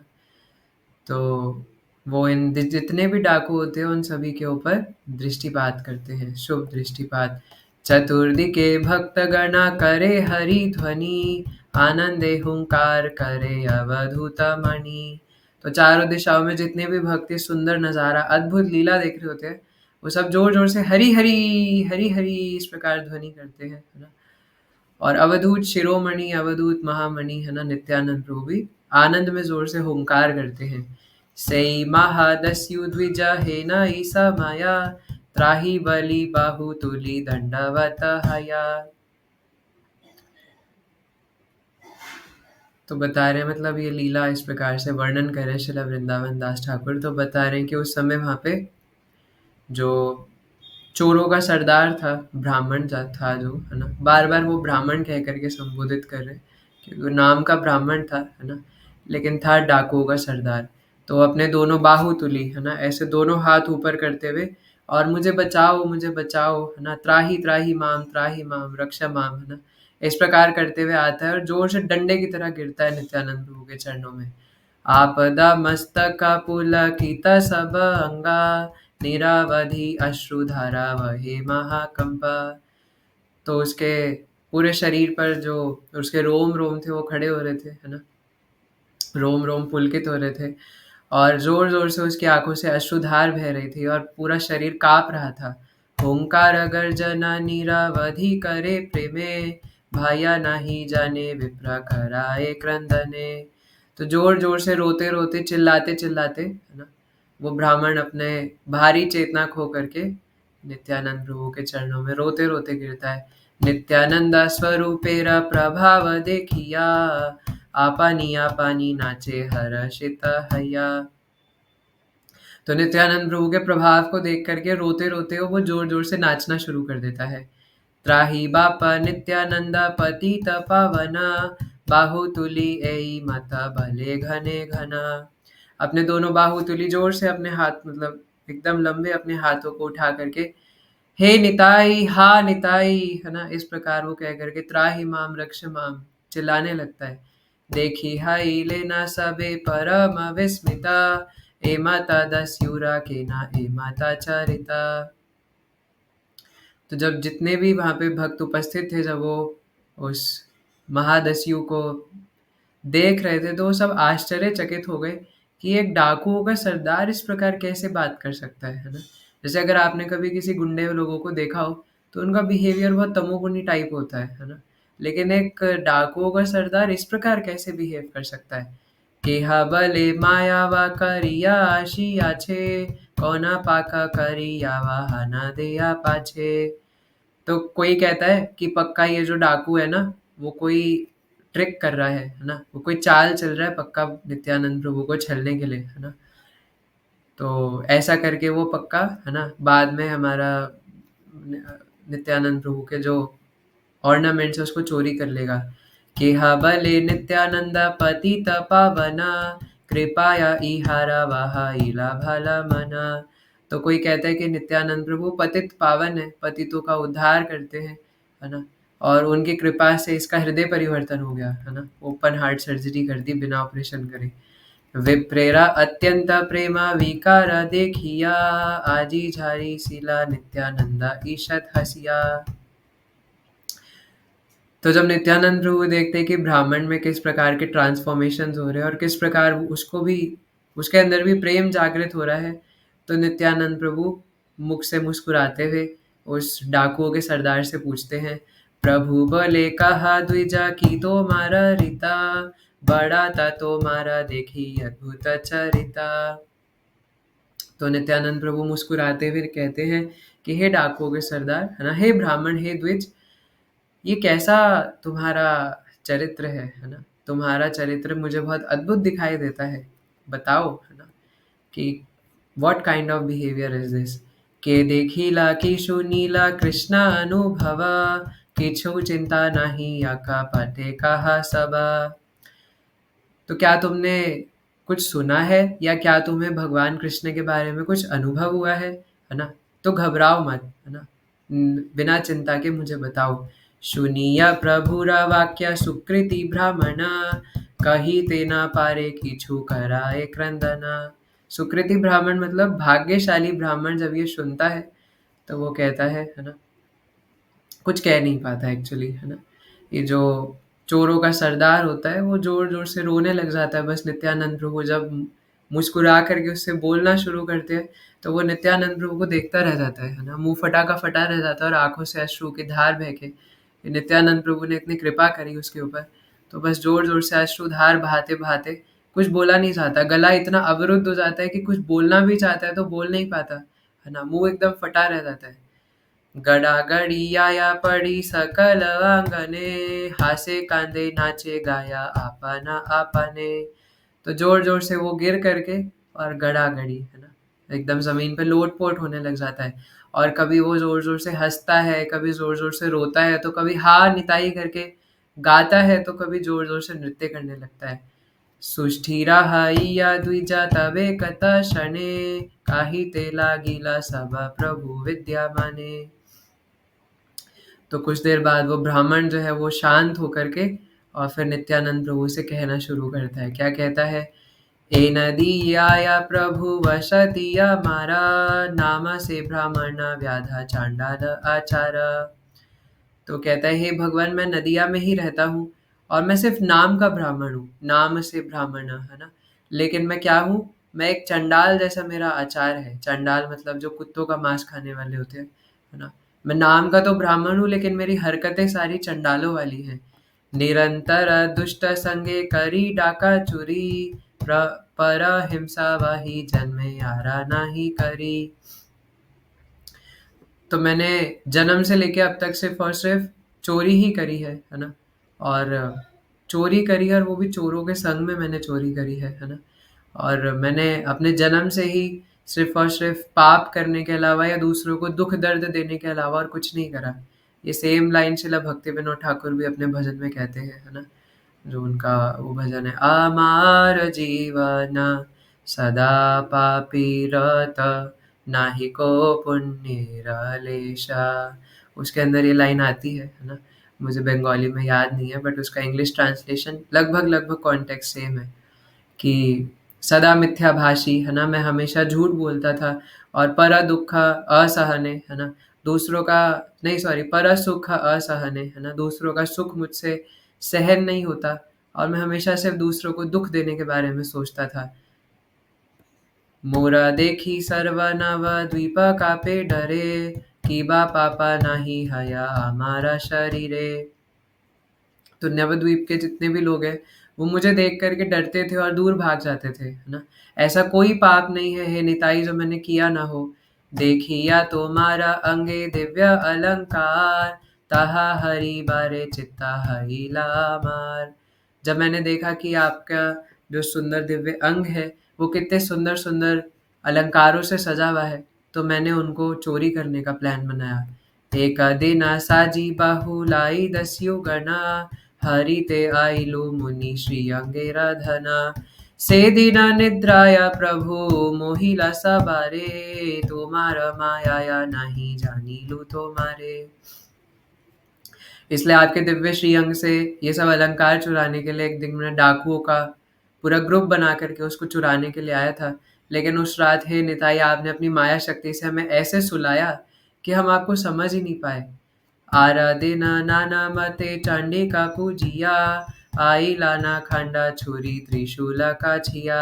Speaker 1: तो वो इन जितने भी डाकू होते हैं, उन सभी के ऊपर दृष्टिपात करते हैं, शुभ दृष्टिपात। "चतुर्दिके भक्त गणा करे हरि ध्वनि, आनंदे हुंकार करे अवधूत मणि।" तो चारों दिशाओं में जितने भी भक्त ये सुंदर नज़ारा, अद्भुत लीला देख रहे होते हैं, वो सब जोर जोर से हरि हरि, हरि हरि इस प्रकार ध्वनि करते हैं, है ना? और अवधूत शिरोमणि, अवधूत महामणि, है ना, नित्यानंद प्रभु भी आनंद में जोर से हुंकार करते हैं। "सई महादस्यु द्विज हे न ईसा माया, त्राहि बलि बाहु तुली दंडवत हया।" तो बता रहे हैं मतलब ये लीला इस प्रकार से वर्णन करे श्रील वृंदावन दास ठाकुर। तो बता रहे हैं कि उस समय वहाँ पे जो चोरों का सरदार था, ब्राह्मण था जो, है ना, बार बार वो ब्राह्मण कह करके संबोधित कर रहे, क्योंकि वो नाम का ब्राह्मण था, है ना, लेकिन था डाकुओं का सरदार। तो अपने दोनों बाहु तुली, है ना, ऐसे दोनों हाथ ऊपर करते हुए, और मुझे बचाओ, है ना, त्राही माम रक्षा माम, है ना, इस प्रकार करते हुए आता है और जोर से डंडे की तरह गिरता है नित्यानंद प्रभु के चरणों में। आपदा मस्तका पुलकित सब अंगा, निरावधि अश्रुधारा वहे महाकंपा। तो उसके पूरे शरीर पर जो उसके रोम रोम थे वो खड़े हो रहे थे, है ना, रोम रोम पुलकित हो रहे थे, और जोर जोर से उसकी आंखों से अश्रुधार बह रही थी और पूरा शरीर कांप रहा था। ओंकार गर्जना निरावधि करे प्रेमे, भाया नहीं जाने विप्र कराए क्रंदने। तो जोर जोर से रोते रोते चिल्लाते चिल्लाते, है ना, वो ब्राह्मण अपने भारी चेतना खो करके नित्यानंद प्रभु के चरणों में रोते रोते गिरता है। नित्यानंद स्वरूपेरा प्रभाव देखिया, आपानी आपानी नाचे हर्षित हैया। तो नित्यानंद प्रभु के प्रभाव को देख करके रोते रोते वो जोर जोर से नाचना शुरू कर देता है। त्राही बापा नित्यानंद पतित पावना, बाहुतुली एई माता भले घने घना। अपने दोनों बाहुतुली जोर से अपने हाथ, मतलब एकदम लंबे अपने हाथों को उठा करके, हे निताई हा निताई, है ना, इस प्रकार वो कह करके त्राहि माम रक्ष माम चिल्लाने लगता है। देखी हाई लेना सबे परम विस्मिता, ए माता दस्युरा के ना ए माता चरिता। तो जब जितने भी वहां पे भक्त उपस्थित थे, जब वो उस महादस्यु को देख रहे थे, तो वो सब आश्चर्यचकित हो गए कि एक डाकुओं का सरदार इस प्रकार कैसे बात कर सकता है ना। जैसे अगर आपने कभी किसी गुंडे लोगों को देखा हो, तो उनका बिहेवियर बहुत तमोगुनी टाइप होता है ना, लेकिन एक डाकुओं का सरदार इस प्रकार कैसे बिहेव कर सकता है। केहा बले मायावा करिया आशिया छे, कोना पाका करिया वाहना दिया पाछे। तो कोई कहता है कि पक्का ये जो डाकू है ना, वो कोई ट्रिक कर रहा है ना, वो कोई चाल चल रहा है पक्का नित्यानंद प्रभु को छलने के लिए, है ना। तो ऐसा करके वो पक्का, है ना, बाद में हमारा नित्यानंद प्रभु के जो ऑर्नामेंट्स है उसको चोरी कर लेगा। केहा बले नित्यानंद पतित पावना, कृपाया इहारा वहा इला भला मना। तो कोई कहता है कि नित्यानंद प्रभु पतित पावन है, पतितों का उद्धार करते हैं, है ना, और उनकी कृपा से इसका हृदय परिवर्तन हो गया, है ना, ओपन हार्ट सर्जरी कर दी बिना ऑपरेशन करे। विप्रेरा अत्यंत प्रेमा विकार देखिया, आजी झारी शिला नित्यानंदा ईशत हसिया। तो जब नित्यानंद प्रभु देखते हैं कि ब्राह्मण में किस प्रकार के ट्रांसफॉर्मेशंस हो रहे हैं और किस प्रकार उसको भी, उसके अंदर भी प्रेम जागृत हो रहा है, तो नित्यानंद प्रभु मुख से मुस्कुराते हुए उस डाकुओं के सरदार से पूछते हैं, प्रभु बोले कहा द्विजा की तो मारा रीता, बड़ा था तो मारा देखी अद्भुत चरिता। तो नित्यानंद प्रभु मुस्कुराते हुए कहते हैं कि हे डाकुओं के सरदार, है ना, हे ब्राह्मण, हे द्विज, ये कैसा तुम्हारा चरित्र है ना, तुम्हारा चरित्र मुझे बहुत अद्भुत दिखाई देता है। बताओ, है ना, कि what kind of behaviour is this. के देखिला कि सुनीला कृष्ण अनुभवा, किछु चिंता नहीं आका पाटे कहा सबा। तो क्या तुमने कुछ सुना है, या क्या तुम्हें भगवान कृष्ण के बारे में कुछ अनुभव हुआ है ना, तो घबराओ मत, है ना, बिना चिंता के मुझे बताओ। सुनिया प्रभुरा वाक्य सुकृति ब्राह्मणा, कही तेना पारे किछु कराए क्रंदना। सुकृति ब्राह्मण मतलब भाग्यशाली ब्राह्मण जब ये सुनता है, तो वो कहता है ना, कुछ कह नहीं पाता एक्चुअली, है ना। ये जो चोरों का सरदार होता है वो जोर जोर से रोने लग जाता है, बस नित्यानंद प्रभु जब मुस्कुरा करके उससे बोलना शुरू करते हैं, तो वो नित्यानंद प्रभु को देखता रह जाता है ना, मुंह फटा का फटा रह जाता है और आंखों से अश्रु की धार बह के, ये नित्यानंद प्रभु ने इतनी कृपा करी उसके ऊपर, तो बस जोर जोर से अश्रु धार बहाते बहाते कुछ बोला नहीं जाता, गला इतना अवरुद्ध हो जाता है कि कुछ बोलना भी चाहता है तो बोल नहीं पाता, है ना, मुंह एकदम फटा रह जाता है। गड़ा गड़ी आया पड़ी सकल आंगने, हासे कांदे नाचे गाया आपना आपने। तो जोर जोर से वो गिर करके और गड़ा गड़ी है ना, एकदम जमीन पे लोट पोट होने लग जाता है। और कभी वो जोर जोर से हंसता है, कभी जोर जोर से रोता है, तो कभी हा निताई करके गाता है, तो कभी जोर जोर से नृत्य करने लगता है। सुष्ठीरा हैया द्विजा तबे कथा शने, काही ते लागिला सब प्रभु विद्या माने। तो कुछ देर बाद वो ब्राह्मण जो है वो शांत होकर के और फिर नित्यानंद प्रभु से कहना शुरू करता है। क्या कहता है? ए नदी आया प्रभु वसतिया मारा, नाम से ब्राह्मण व्याधा चांडाल आचारा। तो कहता है, हे भगवान, मैं नदिया में ही रहता हूँ और मैं सिर्फ नाम का ब्राह्मण हूँ, नाम से ब्राह्मण है ना। लेकिन मैं क्या हूँ? मैं एक चंडाल जैसा मेरा आचार है। चंडाल मतलब जो कुत्तों का मांस खाने वाले होते हैं, है ना। मैं नाम का तो ब्राह्मण हूँ, लेकिन मेरी हरकतें सारी चंडालों वाली हैं। निरंतर दुष्ट संगे करी डाका चुरी, पर हिंसा वाही जन्मे यारा नाही करी। तो मैंने जन्म से लेके अब तक सिर्फ और सिर्फ चोरी ही करी है ना। और चोरी करी है, और वो भी चोरों के संग में मैंने चोरी करी है ना। और मैंने अपने जन्म से ही सिर्फ और सिर्फ पाप करने के अलावा या दूसरों को दुख दर्द देने के अलावा और कुछ नहीं करा। ये सेम लाइन शिला भक्ति विनोद ठाकुर भी अपने भजन में कहते हैं, है ना। जो उनका वो भजन है, आमार जीवन सदा पापी रत, नाही को पुण्य लेशा। उसके अंदर ये लाइन आती है ना। मुझे बंगाली में याद नहीं है, बट उसका इंग्लिश ट्रांसलेशन लगभग लगभग कॉन्टेक्स्ट सेम है कि सदा मिथ्याभाषी, है ना, मैं हमेशा झूठ बोलता था। और पर दुख असहने, है ना, दूसरों का, नहीं सॉरी, पर सुख असहने, है ना, दूसरों का सुख मुझसे सहन नहीं होता। और मैं हमेशा सिर्फ दूसरों को दुख देने के बारे में सोचता था। मोरा देखी सर्व नव द्वीप कापे डरे, कि बा पापा नाही हया हमारा शरीरे। तो नवद्वीप के जितने भी लोग हैं, वो मुझे देख करके डरते थे और दूर भाग जाते थे, है ना। ऐसा कोई पाप नहीं है हे निताई जो मैंने किया ना हो। देखिया तुम्हारा अंगे दिव्य अलंकार, ताहा हरि बारे चित्ता हईला मार। जब मैंने देखा कि आपका जो सुंदर दिव्य अंग है वो कितने सुंदर सुंदर अलंकारों से सजा हुआ है, तो मैंने उनको चोरी करने का प्लान बनाया। एक दिन साजी बाहुलाई दस्यु गणा, हरिते आइलु मुनि श्री अंगेरा धना। से दिन निद्राया प्रभु मोहिला सवारे, तुम्हारा माया नहीं जानीलु तुम्हारे। इसलिए आपके दिव्य श्री अंग से ये सब अलंकार चुराने के लिए एक दिन मैं डाकुओं का पूरा ग्रुप बना करके उसको चुराने के लिए आया था। लेकिन उस रात, हे निताई, आपने अपनी माया शक्ति से हमें ऐसे सुलाया कि हम आपको समझ ही नहीं पाए। आराधना नाना मते चंडिका पूजिया, आई लाना खंडा छुरी त्रिशूल का छिया।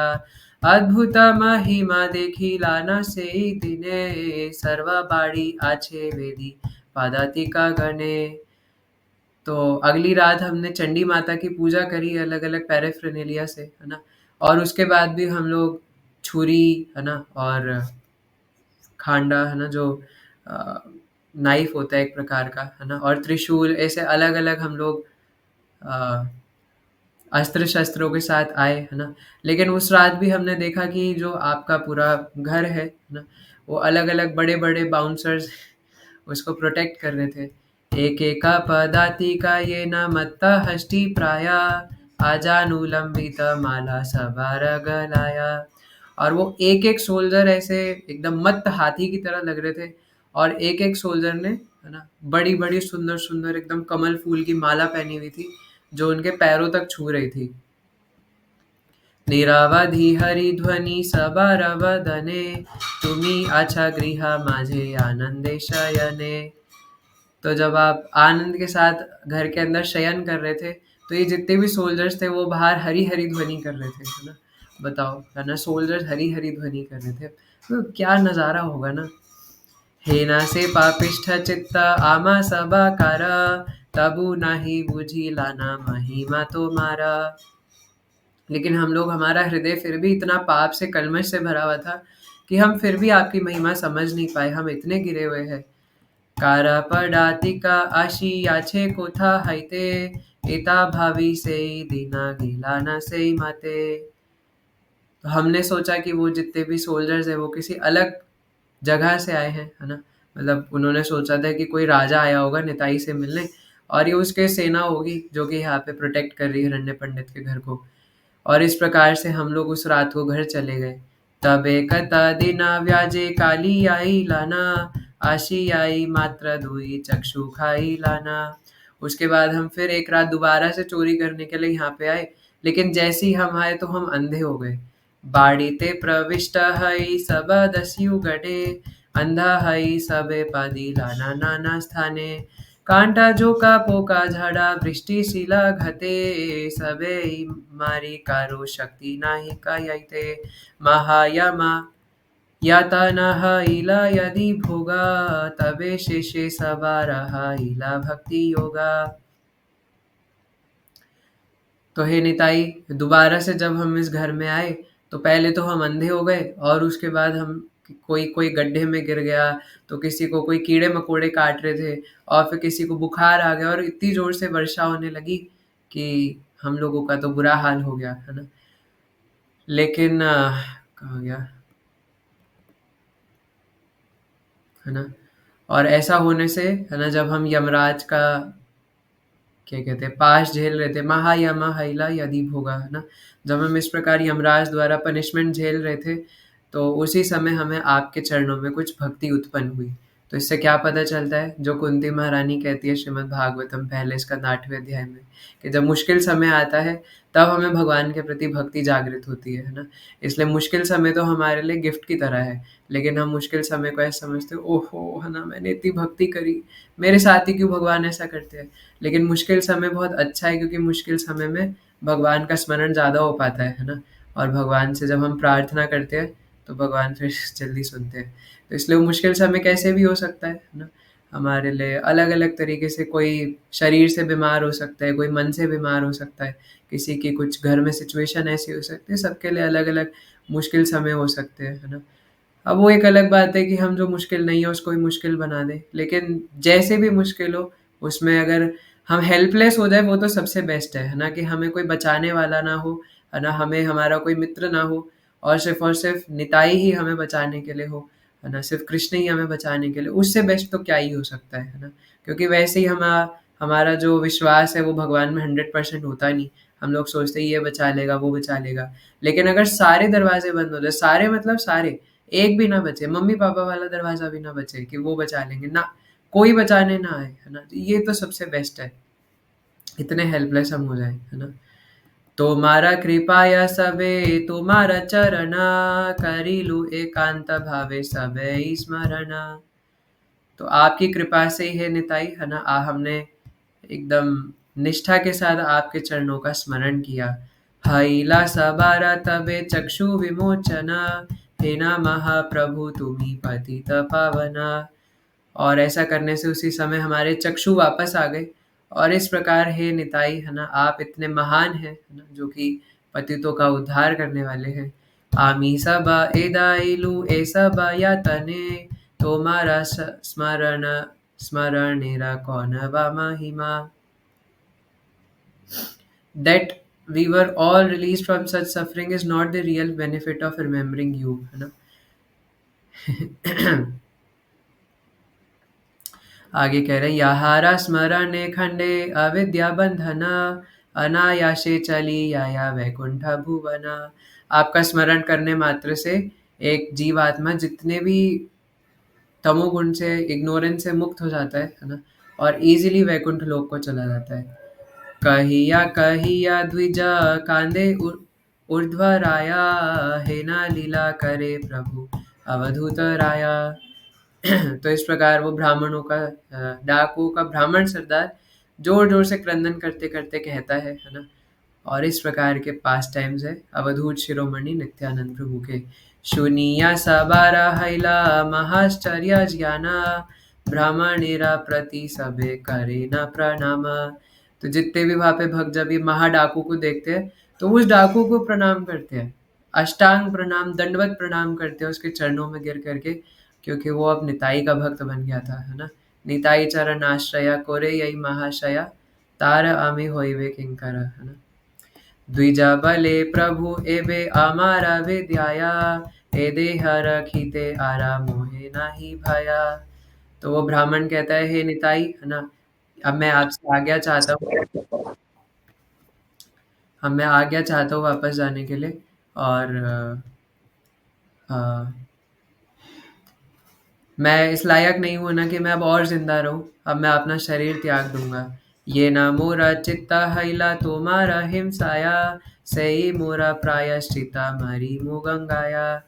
Speaker 1: अद्भुत महिमा देखी लाना से दिने, सर्व बाड़ी आछे वेदी पादाति का गणे। तो अगली रात हमने चंडी माता की पूजा करी अलग अलग पैराफर्नेलिया से, है ना। और उसके बाद भी हम लोग छुरी, है ना, और खांडा, है ना, जो नाइफ होता है एक प्रकार का, है ना, और त्रिशूल, ऐसे अलग अलग हम लोग अ, अस्त्र शस्त्रों के साथ आए, है ना। लेकिन उस रात भी हमने देखा कि जो आपका पूरा घर है ना, वो अलग अलग बड़े बड़े बाउंसर्स उसको प्रोटेक्ट कर रहे थे। एक एका पदाति का ये न मत्ता हष्टि प्राया, आजानुलंबित माला सवार गलाया। और वो एक एक सोल्जर ऐसे एकदम मत्त हाथी की तरह लग रहे थे। और एक एक सोल्जर ने, है ना, बड़ी बड़ी सुंदर सुंदर एकदम कमल फूल की माला पहनी हुई थी, जो उनके पैरों तक छू रही थी। निरावधि हरि ध्वनि सबार वदने, तुम्ही आछा गृह माझे आनंदे शयने। तो जब आप आनंद के साथ घर के अंदर शयन कर रहे थे, तो ये जितने भी सोल्जर्स थे वो बाहर हरी हरी ध्वनि कर रहे थे, है ना। बताओ, है ना, सोल्जर्स हरी हरी ध्वनि कर रहे थे, तो क्या नज़ारा होगा ना। हेना से पापिष्ठ चित्त आमा सबाकार, तबु नाही बुझी लाना महिमा तो मारा। लेकिन हम लोग, हमारा हृदय फिर भी इतना पाप से कलमश से भरा हुआ था कि हम फिर भी आपकी महिमा समझ नहीं पाए, हम इतने गिरे हुए हैं। কারাপদাতিকা আসিয়াছে কোথা হাইতে, एता भावी से दीना गिलाना से माते। तो हमने सोचा कि वो जितने भी सोल्जर्स हैं वो किसी अलग जगह से आए हैं, है ना? मतलब उन्होंने सोचा था कि कोई राजा आया होगा निताई से मिलने और ये उसके सेना होगी जो कि यहाँ पे प्रोटेक्ट कर रही है हिरण्य पंडित के घर को। और इस प्रकार से हम लोग उस रात को घर चले गए। तब एकता दिना व्याजे काली आई लाना, आशी आई मात्र दुई चक्षु खाई लाना। उसके बाद हम फिर एक रात दोबारा से चोरी करने के लिए यहाँ पे आए, लेकिन जैसे ही हम आए तो हम अंधे हो गए। बाड़ीते प्रविष्ट हई सब दस्यु गणे, अंधा हई सबे पदी लाना नाना स्थाने। कांटा जोका पोका झाड़ा वृष्टि शिला घते, सबे मारी कारो शक्ति नाही कायैते। महायमा याता न इला यदि भोगा, तबे शेषे सवारा इला भक्ति योगा। तो हे निताई, दोबारा से जब हम इस घर में आए तो पहले तो हम अंधे हो गए और उसके बाद हम कोई कोई गड्ढे में गिर गया, तो किसी को कोई कीड़े मकोड़े काट रहे थे और फिर किसी को बुखार आ गया और इतनी जोर से वर्षा होने लगी कि हम लोगों का तो बुरा हाल हो गया, है ना? लेकिन कहा गया, है ना? और ऐसा होने से, है ना, जब हम यमराज का क्या कहते हैं पाश झेल रहे थे, महायमा हैला यदि भोगा, है ना, जब हम इस प्रकार यमराज द्वारा पनिशमेंट झेल रहे थे तो उसी समय हमें आपके चरणों में कुछ भक्ति उत्पन्न हुई। तो इससे क्या पता चलता है, जो कुंती महारानी कहती है श्रीमद् भागवतम पहले इसका 8वें अध्याय में, कि जब मुश्किल समय आता है तब हमें भगवान के प्रति भक्ति जागृत होती है ना? इसलिए मुश्किल समय तो हमारे लिए गिफ्ट की तरह है, लेकिन हम मुश्किल समय को ऐसा समझते हैं, ओहो, है ना, मैंने इतनी भक्ति करी, मेरे साथ ही क्यों भगवान ऐसा करते हैं? लेकिन मुश्किल समय बहुत अच्छा है, क्योंकि मुश्किल समय में भगवान का स्मरण ज़्यादा हो पाता है ना? और भगवान से जब हम प्रार्थना करते हैं तो भगवान फिर जल्दी सुनते हैं। तो इसलिए वो मुश्किल समय कैसे भी हो सकता है ना? हमारे लिए अलग-अलग तरीके से, कोई शरीर से बीमार हो सकता है, कोई मन से बीमार हो सकता है, किसी की कुछ घर में सिचुएशन ऐसी हो सकती है, सबके लिए अलग-अलग मुश्किल समय हो सकते हैं, है ना? अब वो एक अलग बात है कि हम जो मुश्किल नहीं है उसको ही मुश्किल बना दें। लेकिन जैसे भी मुश्किल हो, उसमें अगर हम हेल्पलेस हो जाए वो तो सबसे बेस्ट है ना? कि हमें कोई बचाने वाला ना हो, है ना? हमें हमारा कोई मित्र ना हो और सिर्फ़ निताई ही हमें बचाने के लिए हो, है ना? सिर्फ़ कृष्ण ही हमें बचाने के लिए, उससे बेस्ट तो क्या ही हो सकता है ना? क्योंकि वैसे ही हमारा जो विश्वास है वो भगवान में 100% होता नहीं। हम लोग सोचते हैं ये बचा लेगा, वो बचा लेगा। लेकिन अगर सारे दरवाज़े बंद हो जाए, सारे मतलब सारे, एक भी ना बचे, मम्मी-पापा वाला दरवाज़ा भी ना बचे कि वो बचा लेंगे, ना, कोई बचाने ना आए, है ना? तो ये तो सबसे बेस्ट है, इतने हेल्पलेस हम हो जाएँ, है ना? तुम्हारा कृपाया सबे तुम्हारा चरणा, करिलु एकांत भावे सबे स्मरणा। तो आपकी कृपा से ही है निताई, है ना? हमने एकदम निष्ठा के साथ आपके चरणों का स्मरण किया। हईला सबारा तबे चक्षु विमोचना, हे ना महाप्रभु तुम्ही पतित पावना। और ऐसा करने से उसी समय हमारे चक्षु वापस आ गए। और इस प्रकार हे निताई, है ना, आप इतने महान हैं, है ना, जो कि पतितों का उद्धार करने वाले हैं। आमी सब एदाइलु ए सब यातने, तुम्हारा स्मरण स्मरणेरा कौन वा महिमा। That we were all released from such suffering is not the real benefit of remembering you, है ना? आगे कह रहे हैं, यहारा स्मरणे खंडे अविद्या बंधना, अनायासे चली या वैकुंठ भुवना। आपका स्मरण करने मात्र से एक जीवात्मा जितने भी तमोगुण से, इग्नोरेंस से मुक्त हो जाता है ना? और इजीली वैकुंठ लोक को चला जाता है। कहिया कहिया द्विज कांदे ऊर्ध्व राया, हे ना लीला करे प्रभु अवधूत राया। तो इस प्रकार वो ब्राह्मणों का डाकुओं का ब्राह्मण सरदार जोर जोर से क्रंदन करते करते कहता है ना? और इस प्रकार के पास टाइम्स है अवधूत शिरोमणि नित्यानंद प्रभु के। शुनिया सबारा हैला महाश्चर्य ज्ञाना, ब्राह्मणेरा प्रति सबे करे न प्रणाम। तो जितने भी वहाँ पे भक्त जब ये महाडाकू को देखते हैं तो उस डाकू को प्रणाम करते हैं, अष्टांग प्रणाम, दंडवत प्रणाम करते हैं उसके चरणों में गिर करके, क्योंकि वो अब निताई का भक्त बन गया था, है ना? निताई चरण आश्रया कोरे यही महाशया तार आमी होइवे किंकर, है ना। द्विजा बले प्रभु एबे आमारा विद्याया ए देह रखीते आरा मोहे नाही भया। तो वो ब्राह्मण कहता है, हे निताई, है ना, अब मैं आपसे आज्ञा चाहता हूँ, अब मैं आज्ञा चाहता हूँ वापस जाने के लिए। और अ, मैं इस लायक नहीं हूँ ना कि मैं अब और जिंदा रहूं, अब मैं अपना शरीर त्याग दूंगा। ये ना मोरा चित्ता हैला तुम्हारा हिंसाया, सही मोरा प्रायश्चिता मरी मुँह गंगाया।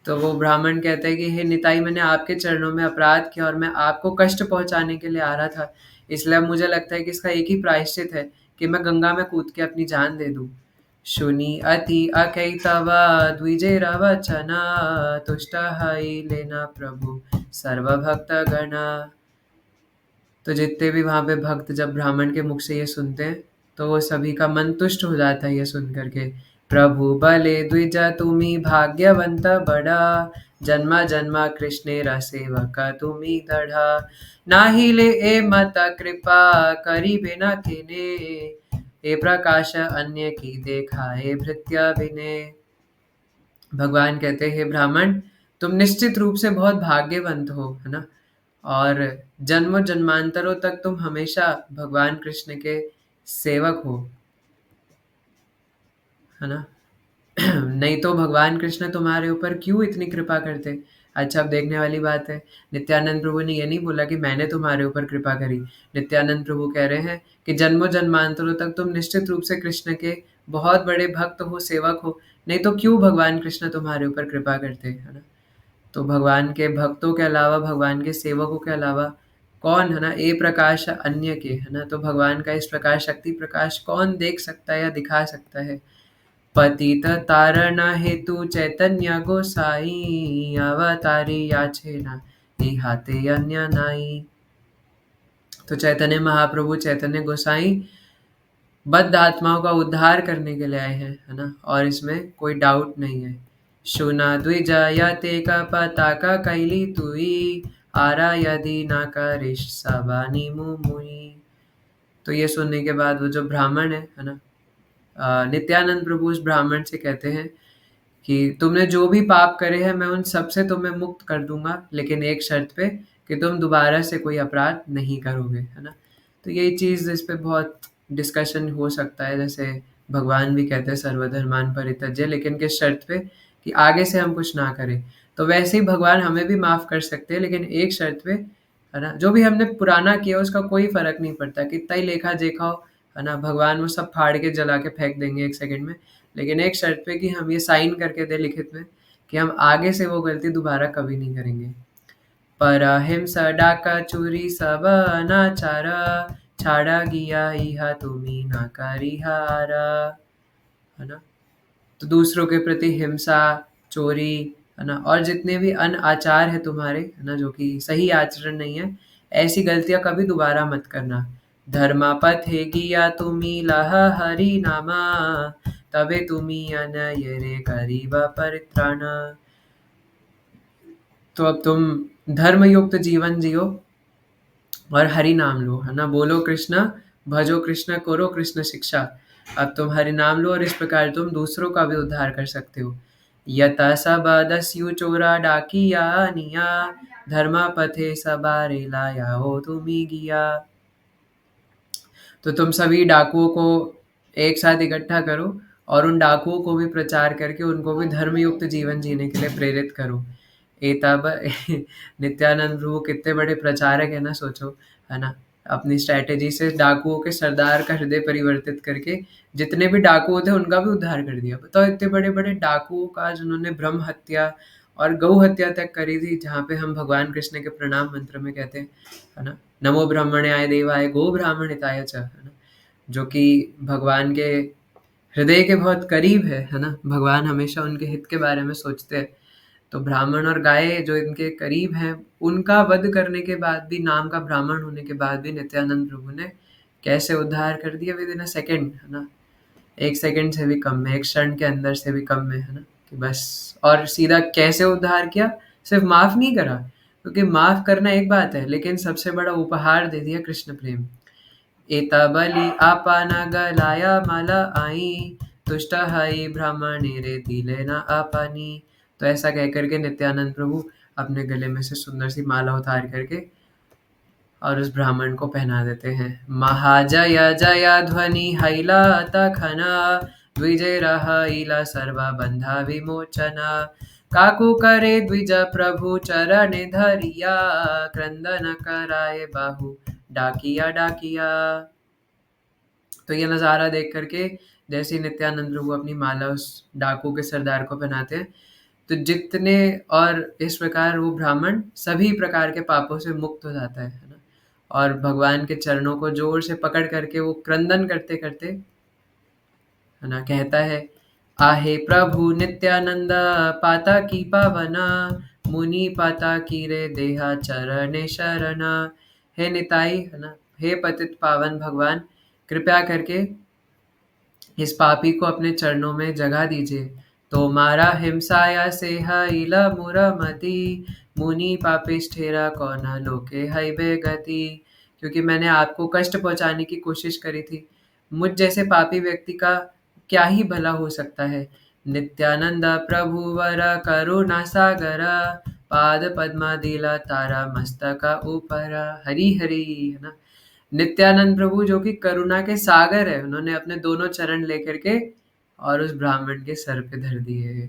Speaker 1: तो वो ब्राह्मण कहते हैं कि हे निताई, मैंने आपके चरणों में अपराध किया और मैं आपको कष्ट पहुंचाने के लिए आ रहा था, इसलिए अब मुझे लगता है कि इसका एक ही प्रायश्चित है कि मैं गंगा में कूद के अपनी जान दे दूं। शुनि अति अकैतवा द्विजेर वचना, तुष्ट हई लेना प्रभु सर्वभक्त गणा। तो जितने भी वहां पे भक्त जब ब्राह्मण के मुख से ये सुनते हैं, तो वो सभी का मन तुष्ट हो जाता है ये सुन करके। प्रभु बले द्विजा तुम्ही भाग्यवंत बड़ा, जन्मा जन्मा कृष्णेरा सेवका तुम्ही दढ़ा। नाही ले ए मत कृपा करी बिना किने, ए प्रकाश अन्य की देखाए भृत्य बिने। भगवान कहते हैं, हे ब्राह्मण, तुम निश्चित रूप से बहुत भाग्यवंत हो, है ना। और जन्मों जन्मांतरों तक तुम हमेशा भगवान कृष्ण के सेवक हो, है ना। नहीं तो भगवान कृष्ण तुम्हारे ऊपर क्यों इतनी कृपा करते। अच्छा, अब देखने वाली बात है, नित्यानंद प्रभु ने ये नहीं बोला कि मैंने तुम्हारे ऊपर कृपा करी। नित्यानंद प्रभु कह रहे हैं कि जन्मों जन्मांतरों तक तुम निश्चित रूप से कृष्ण के बहुत बड़े भक्त हो, सेवक हो, नहीं तो क्यों भगवान कृष्ण तुम्हारे ऊपर कृपा करते, है ना। तो भगवान के भक्तों के अलावा, भगवान के सेवकों के अलावा कौन, है ना, ए प्रकाश अन्य के, है ना, तो भगवान का इस प्रकार शक्ति प्रकाश कौन देख सकता है या दिखा सकता है। पतित तारण हेतु चैतन्य गोसाई, अवतारी याचे ना हे हाथे अन्य नाई। तो चैतन्य महाप्रभु, चैतन्य गोसाई बद्ध आत्माओं का उद्धार करने के लिए आए हैं, है ना, और इसमें कोई डाउट नहीं है। शुना द्विजा यते का पता का कैली तुई, आरा यदि ना करिश सबानी मुई। तो ये सुनने के बाद वो जो ब्राह्मण है ना, नित्यानंद प्रभु उस ब्राह्मण से कहते हैं कि तुमने जो भी पाप करे हैं मैं उन सब से तुम्हें मुक्त कर दूंगा, लेकिन एक शर्त पे कि तुम दोबारा से कोई अपराध नहीं करोगे, है ना। तो यही चीज़, इस पे बहुत डिस्कशन हो सकता है। जैसे भगवान भी कहते हैं सर्वधर्मान परित्यज्य, लेकिन किस शर्त पे कि आगे से हम कुछ ना करें। तो वैसे ही भगवान हमें भी माफ़ कर सकते हैं, लेकिन एक शर्त पे, है ना, जो भी हमने पुराना किया उसका कोई फ़र्क नहीं पड़ता, कितना ही लेखा जोखा हो, है ना, भगवान वो सब फाड़ के जला के फेंक देंगे एक सेकंड में। लेकिन एक शर्त पे कि हम ये साइन करके दें लिखित में कि हम आगे से वो गलती दोबारा कभी नहीं करेंगे। पर हिंसा डाका चोरी सब अनाचार, छाड़ा गिया इहा तुम्ही नाकारी हारा, है ना। तो दूसरों के प्रति हिंसा, चोरी, है ना, और जितने भी अनाचार है तुम्हारे, है ना, जो कि सही आचरण नहीं है, ऐसी गलतियां कभी दोबारा मत करना। धर्मा पथे गिया तुम्ही लह हरि नामा, तबे तुम्ही अनय रे करीबा परित्राण। तो अब तुम धर्म युक्त जीवन जियो और हरि नाम लो, है ना, बोलो कृष्णा, भजो कृष्ण, करो कृष्ण शिक्षा। अब तुम हरि नाम लो और इस प्रकार तुम दूसरों का भी उद्धार कर सकते हो। यत सब दस्यु चोरा डाकिया निया, धर्मा पथे सबारे लाया हो तुम्ही गिया। तो तुम सभी डाकुओं को एक साथ इकट्ठा करो और उन डाकुओं को भी प्रचार करके उनको भी धर्मयुक्त जीवन जीने के लिए प्रेरित करो। तब नित्यानंद प्रभु कितने बड़े प्रचारक है ना, सोचो, है ना। अपनी स्ट्रैटेजी से डाकुओं के सरदार का हृदय परिवर्तित करके जितने भी डाकू थे उनका भी उद्धार कर दिया। बताओ, इतने बड़े बड़े डाकुओं का जिन्होंने ब्रह्म हत्या और गौ हत्या तक करी थी, जहाँ पे हम भगवान कृष्ण के प्रणाम मंत्र में कहते हैं, है ना, नमो ब्रह्मण्याय देवाय गो ब्राह्मणिताय च, है ना, जो कि भगवान के हृदय के बहुत करीब है ना। भगवान हमेशा उनके हित के बारे में सोचते हैं। तो ब्राह्मण और गाय जो इनके करीब हैं, उनका वध करने के बाद भी, नाम का ब्राह्मण होने के बाद भी नित्यानंद प्रभु ने कैसे उद्धार कर दिया विद इन अ सेकेंड, है ना। एक सेकंड से भी कम में, एक क्षण के अंदर से भी कम में, है ना, कि बस। और सीधा कैसे उद्धार किया, सिर्फ माफ नहीं करा, क्योंकि माफ़ करना एक बात है, लेकिन सबसे बड़ा उपहार दे दिया कृष्ण प्रेम। एता बलि आपना गलाया माला आई, तुष्ट हई ब्राह्मणी रे दिले ना आपनी। तो ऐसा कह करके नित्यानंद प्रभु अपने गले में से सुंदर सी माला उतार करके और उस ब्राह्मण को पहना देते हैं। महाजय जय ध्वनि हैला तखना, द्विजय रहैला सर्वा बंधा विमोचना। काकू करे द्विज प्रभु चरण धरिया, क्रंदन कराए बाहु डाकिया डाकिया। तो ये नज़ारा देख करके जैसे ही नित्यानंद प्रभु अपनी माला उस डाकू के सरदार को पहनाते हैं, तो जितने और इस प्रकार वो ब्राह्मण सभी प्रकार के पापों से मुक्त हो जाता है ना? और भगवान के चरणों को जोर से पकड़ करके वो क्रंदन करते करते है ना कहता है, आहे प्रभु नित्यानंद पाता की पावना, मुनि पाता की रे देहा चरणे शरणा। हे निताई है ना, हे पतित पावन भगवान, कृपया करके इस पापी को अपने चरणों में जगह दीजिए। तो मारा हिंसाया से हईला मुरमति, मुनि पापिष्ठेरा कौन लोके हईबे गति। क्योंकि मैंने आपको कष्ट पहुंचाने की कोशिश करी थी, मुझ जैसे पापी व्यक्ति का क्या ही भला हो सकता है। नित्यानंद प्रभु वर करुणा सागरा, पाद पद्मा दिला तारा मस्तका ऊपर। हरी हरी है ना। नित्यानंद प्रभु जो कि करुणा के सागर है, उन्होंने अपने दोनों चरण लेकर के और उस ब्राह्मण के सर पे धर दिए।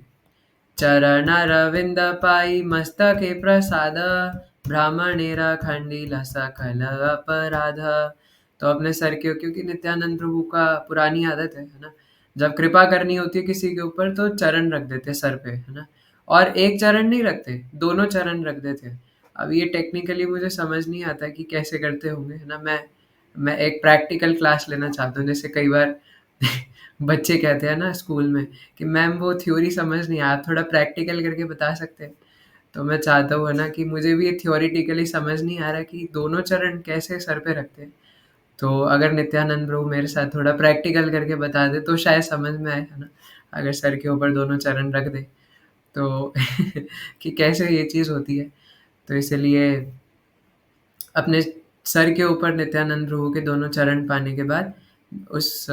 Speaker 1: चरण रविंद पाई मस्तके प्रसाद, ब्राह्मणेरा खंडीला सकल अपराध। तो अपने सर के, क्योंकि नित्यानंद प्रभु का पुरानी आदत है ना, जब कृपा करनी होती है किसी के ऊपर तो चरण रख देते सर पे है ना। और एक चरण नहीं रखते, दोनों चरण रख देते। अब ये टेक्निकली मुझे समझ नहीं आता कि कैसे करते होंगे है ना। मैं एक प्रैक्टिकल क्लास लेना चाहता हूँ। जैसे कई बार बच्चे कहते हैं ना स्कूल में कि मैम वो थ्योरी समझ नहीं आया, आप थोड़ा प्रैक्टिकल करके बता सकते हैं। तो मैं चाहता हूँ है ना कि मुझे भी ये थ्योरेटिकली समझ नहीं आ रहा कि दोनों चरण कैसे सर पे रखते हैं। तो अगर नित्यानंद प्रभु मेरे साथ थोड़ा प्रैक्टिकल करके बता दे तो शायद समझ में आए है ना। अगर सर के ऊपर दोनों चरण रख दे तो कि कैसे ये चीज़ होती है। तो इसलिए अपने सर के ऊपर नित्यानंद प्रभु के दोनों चरण पाने के बाद उस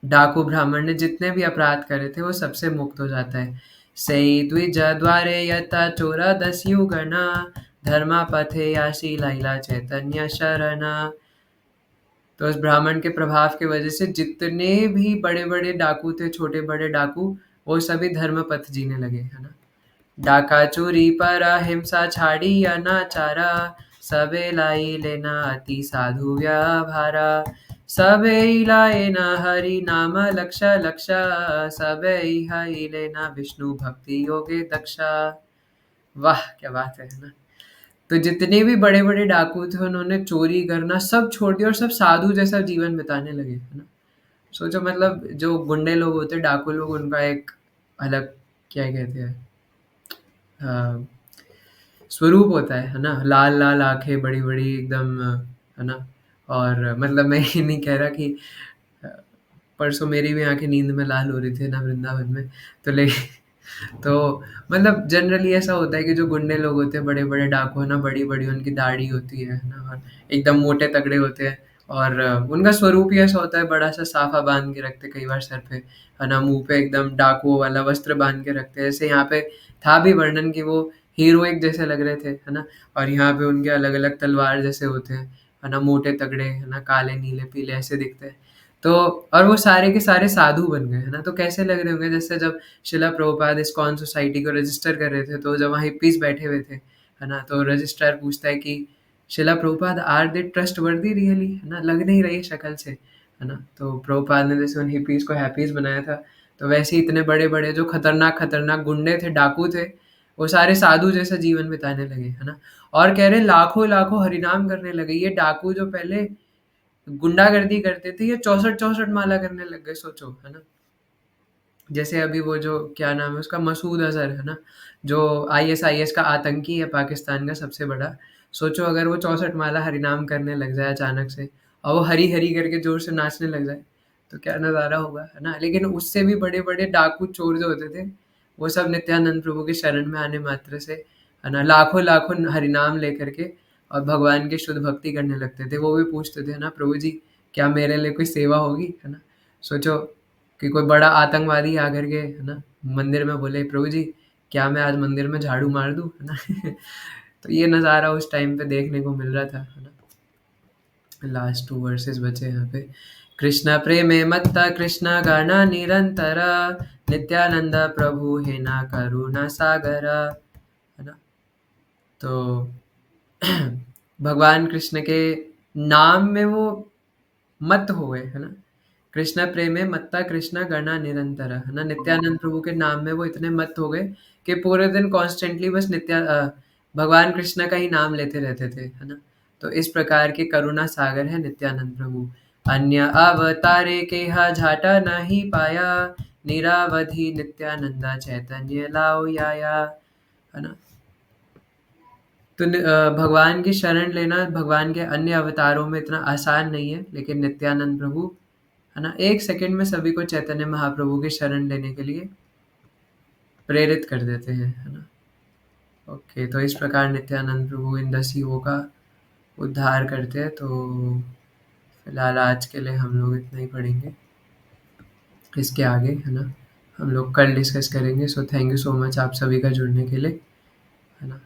Speaker 1: डाकू ब्राह्मण ने जितने भी अपराध करे थे वो सबसे मुक्त हो जाता है। सई द्विज द्वारे यथा चोरा दस्यु गणा, धर्मा पथे याशी लाइला चैतन्य शरणा। तो उस ब्राह्मण के प्रभाव की वजह से जितने भी बड़े बड़े डाकू थे, छोटे बड़े डाकू, वो सभी धर्म पथ जीने लगे है ना। डाका चोरी पर हिंसा छाड़ी अनाचारा, सबे लाई लेना अति साधु व्यवहारा। सबे लाए ना हरि नाम लक्षा लक्षा, सबे हाई लेना विष्णु भक्ति योगे दक्षा। वाह क्या बात है ना। तो जितने भी बड़े बड़े डाकू थे उन्होंने चोरी करना सब छोड़ दिया और सब साधु जैसा जीवन बिताने लगे है ना। सोचो मतलब जो गुंडे लोग होते डाकू लोग, उनका एक अलग क्या कहते हैं स्वरूप होता है ना। लाल लाल आंखें बड़ी बड़ी एकदम है ना। और मतलब मैं ये नहीं कह रहा कि अ, परसों मेरी भी आंखें नींद में लाल हो रही थी ना वृंदावन में। तो लेकिन तो मतलब जनरली ऐसा होता है कि जो गुंडे लोग होते हैं, बड़े बड़े डाकू है ना, बड़ी बड़ी उनकी दाढ़ी होती है ना, और एकदम मोटे तगड़े होते हैं। और उनका स्वरूप ही ऐसा होता है, बड़ा सा साफा बांध के रखते कई बार सर पे है ना, मुंह पे एकदम डाकुओं वाला वस्त्र बांध के रखते हैं। जैसे यहाँ पे था भी वर्णन कि वो हीरोइक जैसे लग रहे थे है ना। और यहाँ पे उनके अलग अलग तलवार जैसे होते हैं है ना, मोटे तगड़े है ना, काले नीले पीले ऐसे दिखते हैं। तो और वो सारे के सारे साधु बन गए है ना। तो कैसे लग रहे होंगे, जैसे जब शिला प्रभुपाद इस्कॉन सोसाइटी को रजिस्टर कर रहे थे, तो जब वहाँ हिप्पीज बैठे हुए थे है ना, तो रजिस्ट्रार पूछता है कि Srila Prabhupada are they trust वर्दी रियली, है ना, लग नहीं रही शक्ल से है ना। तो प्रभुपाद ने जैसे उन हिप्पीज को हैप्पीज बनाया था, तो वैसे ही इतने बड़े बड़े जो खतरनाक खतरनाक गुंडे थे, डाकू थे, वो सारे साधु जैसा जीवन बिताने लगे है ना। और कह रहे लाखों लाखों हरिनाम करने लगे। ये डाकू जो पहले गुंडागर्दी करते थे, ये 64-64 माला करने लग गए, सोचो है ना। जैसे अभी वो जो क्या नाम है उसका, मसूद अजहर है ना, जो आईएसआईएस का आतंकी है, पाकिस्तान का सबसे बड़ा। सोचो अगर वो 64 माला हरिनाम करने लग जाए अचानक से, और वो हरी हरी करके जोर से नाचने लग जाए, तो क्या नज़ारा होगा है ना। लेकिन उससे भी बड़े बड़े डाकू चोर जो होते थे, वो सब नित्यानंद प्रभु के शरण में आने मात्र से है ना? लाखों-लाखों हरिनाम लेकर के और भगवान की शुद्ध भक्ति करने लगते थे। वो भी पूछते थे ना, प्रभु जी क्या मेरे लिए कोई सेवा होगी? है ना? सोचो कि कोई बड़ा आतंकवादी आकर के, है ना, मंदिर में बोले, प्रभु जी क्या मैं आज मंदिर में झाड़ू मार दूँ? है ना? तो ये नज़ारा उस टाइम पे देखने को मिल रहा था, है ना? लास्ट 2 वर्सेस बचे यहाँ पे। कृष्ण प्रेमे मत्ता कृष्ण गण निरंतर, नित्यानंद प्रभु हे ना करुणा सागर, है ना? तो भगवान कृष्ण के नाम में वो मत हो गए, है ना? कृष्ण प्रेमे मत्ता कृष्ण गणा निरंतर, है ना? नित्यानंद प्रभु के नाम में वो इतने मत हो गए कि पूरे दिन कॉन्स्टेंटली बस भगवान कृष्ण का ही नाम लेते रहते थे, है ना? तो इस प्रकार के करुणा सागर है नित्यानंद प्रभु। अन्य अवतारे के हा झाटा नहीं पाया, निरावधि नित्यानंदा चैतन्य लाओ याया, है ना? तो भगवान की शरण लेना भगवान के अन्य अवतारों में इतना आसान नहीं है, लेकिन नित्यानंद प्रभु, है ना, 1 सेकंड में सभी को चैतन्य महाप्रभु की शरण लेने के लिए प्रेरित कर देते हैं, है ना? ओके, तो इस प्रकार नित्यानंद प्रभु इन 10 युगों का उद्धार करते हैं। तो फिलहाल आज के लिए हम लोग इतना ही पढ़ेंगे। इसके आगे, है ना, हम लोग कल डिस्कस करेंगे। So thank you so much आप सभी का जुड़ने के लिए, है ना?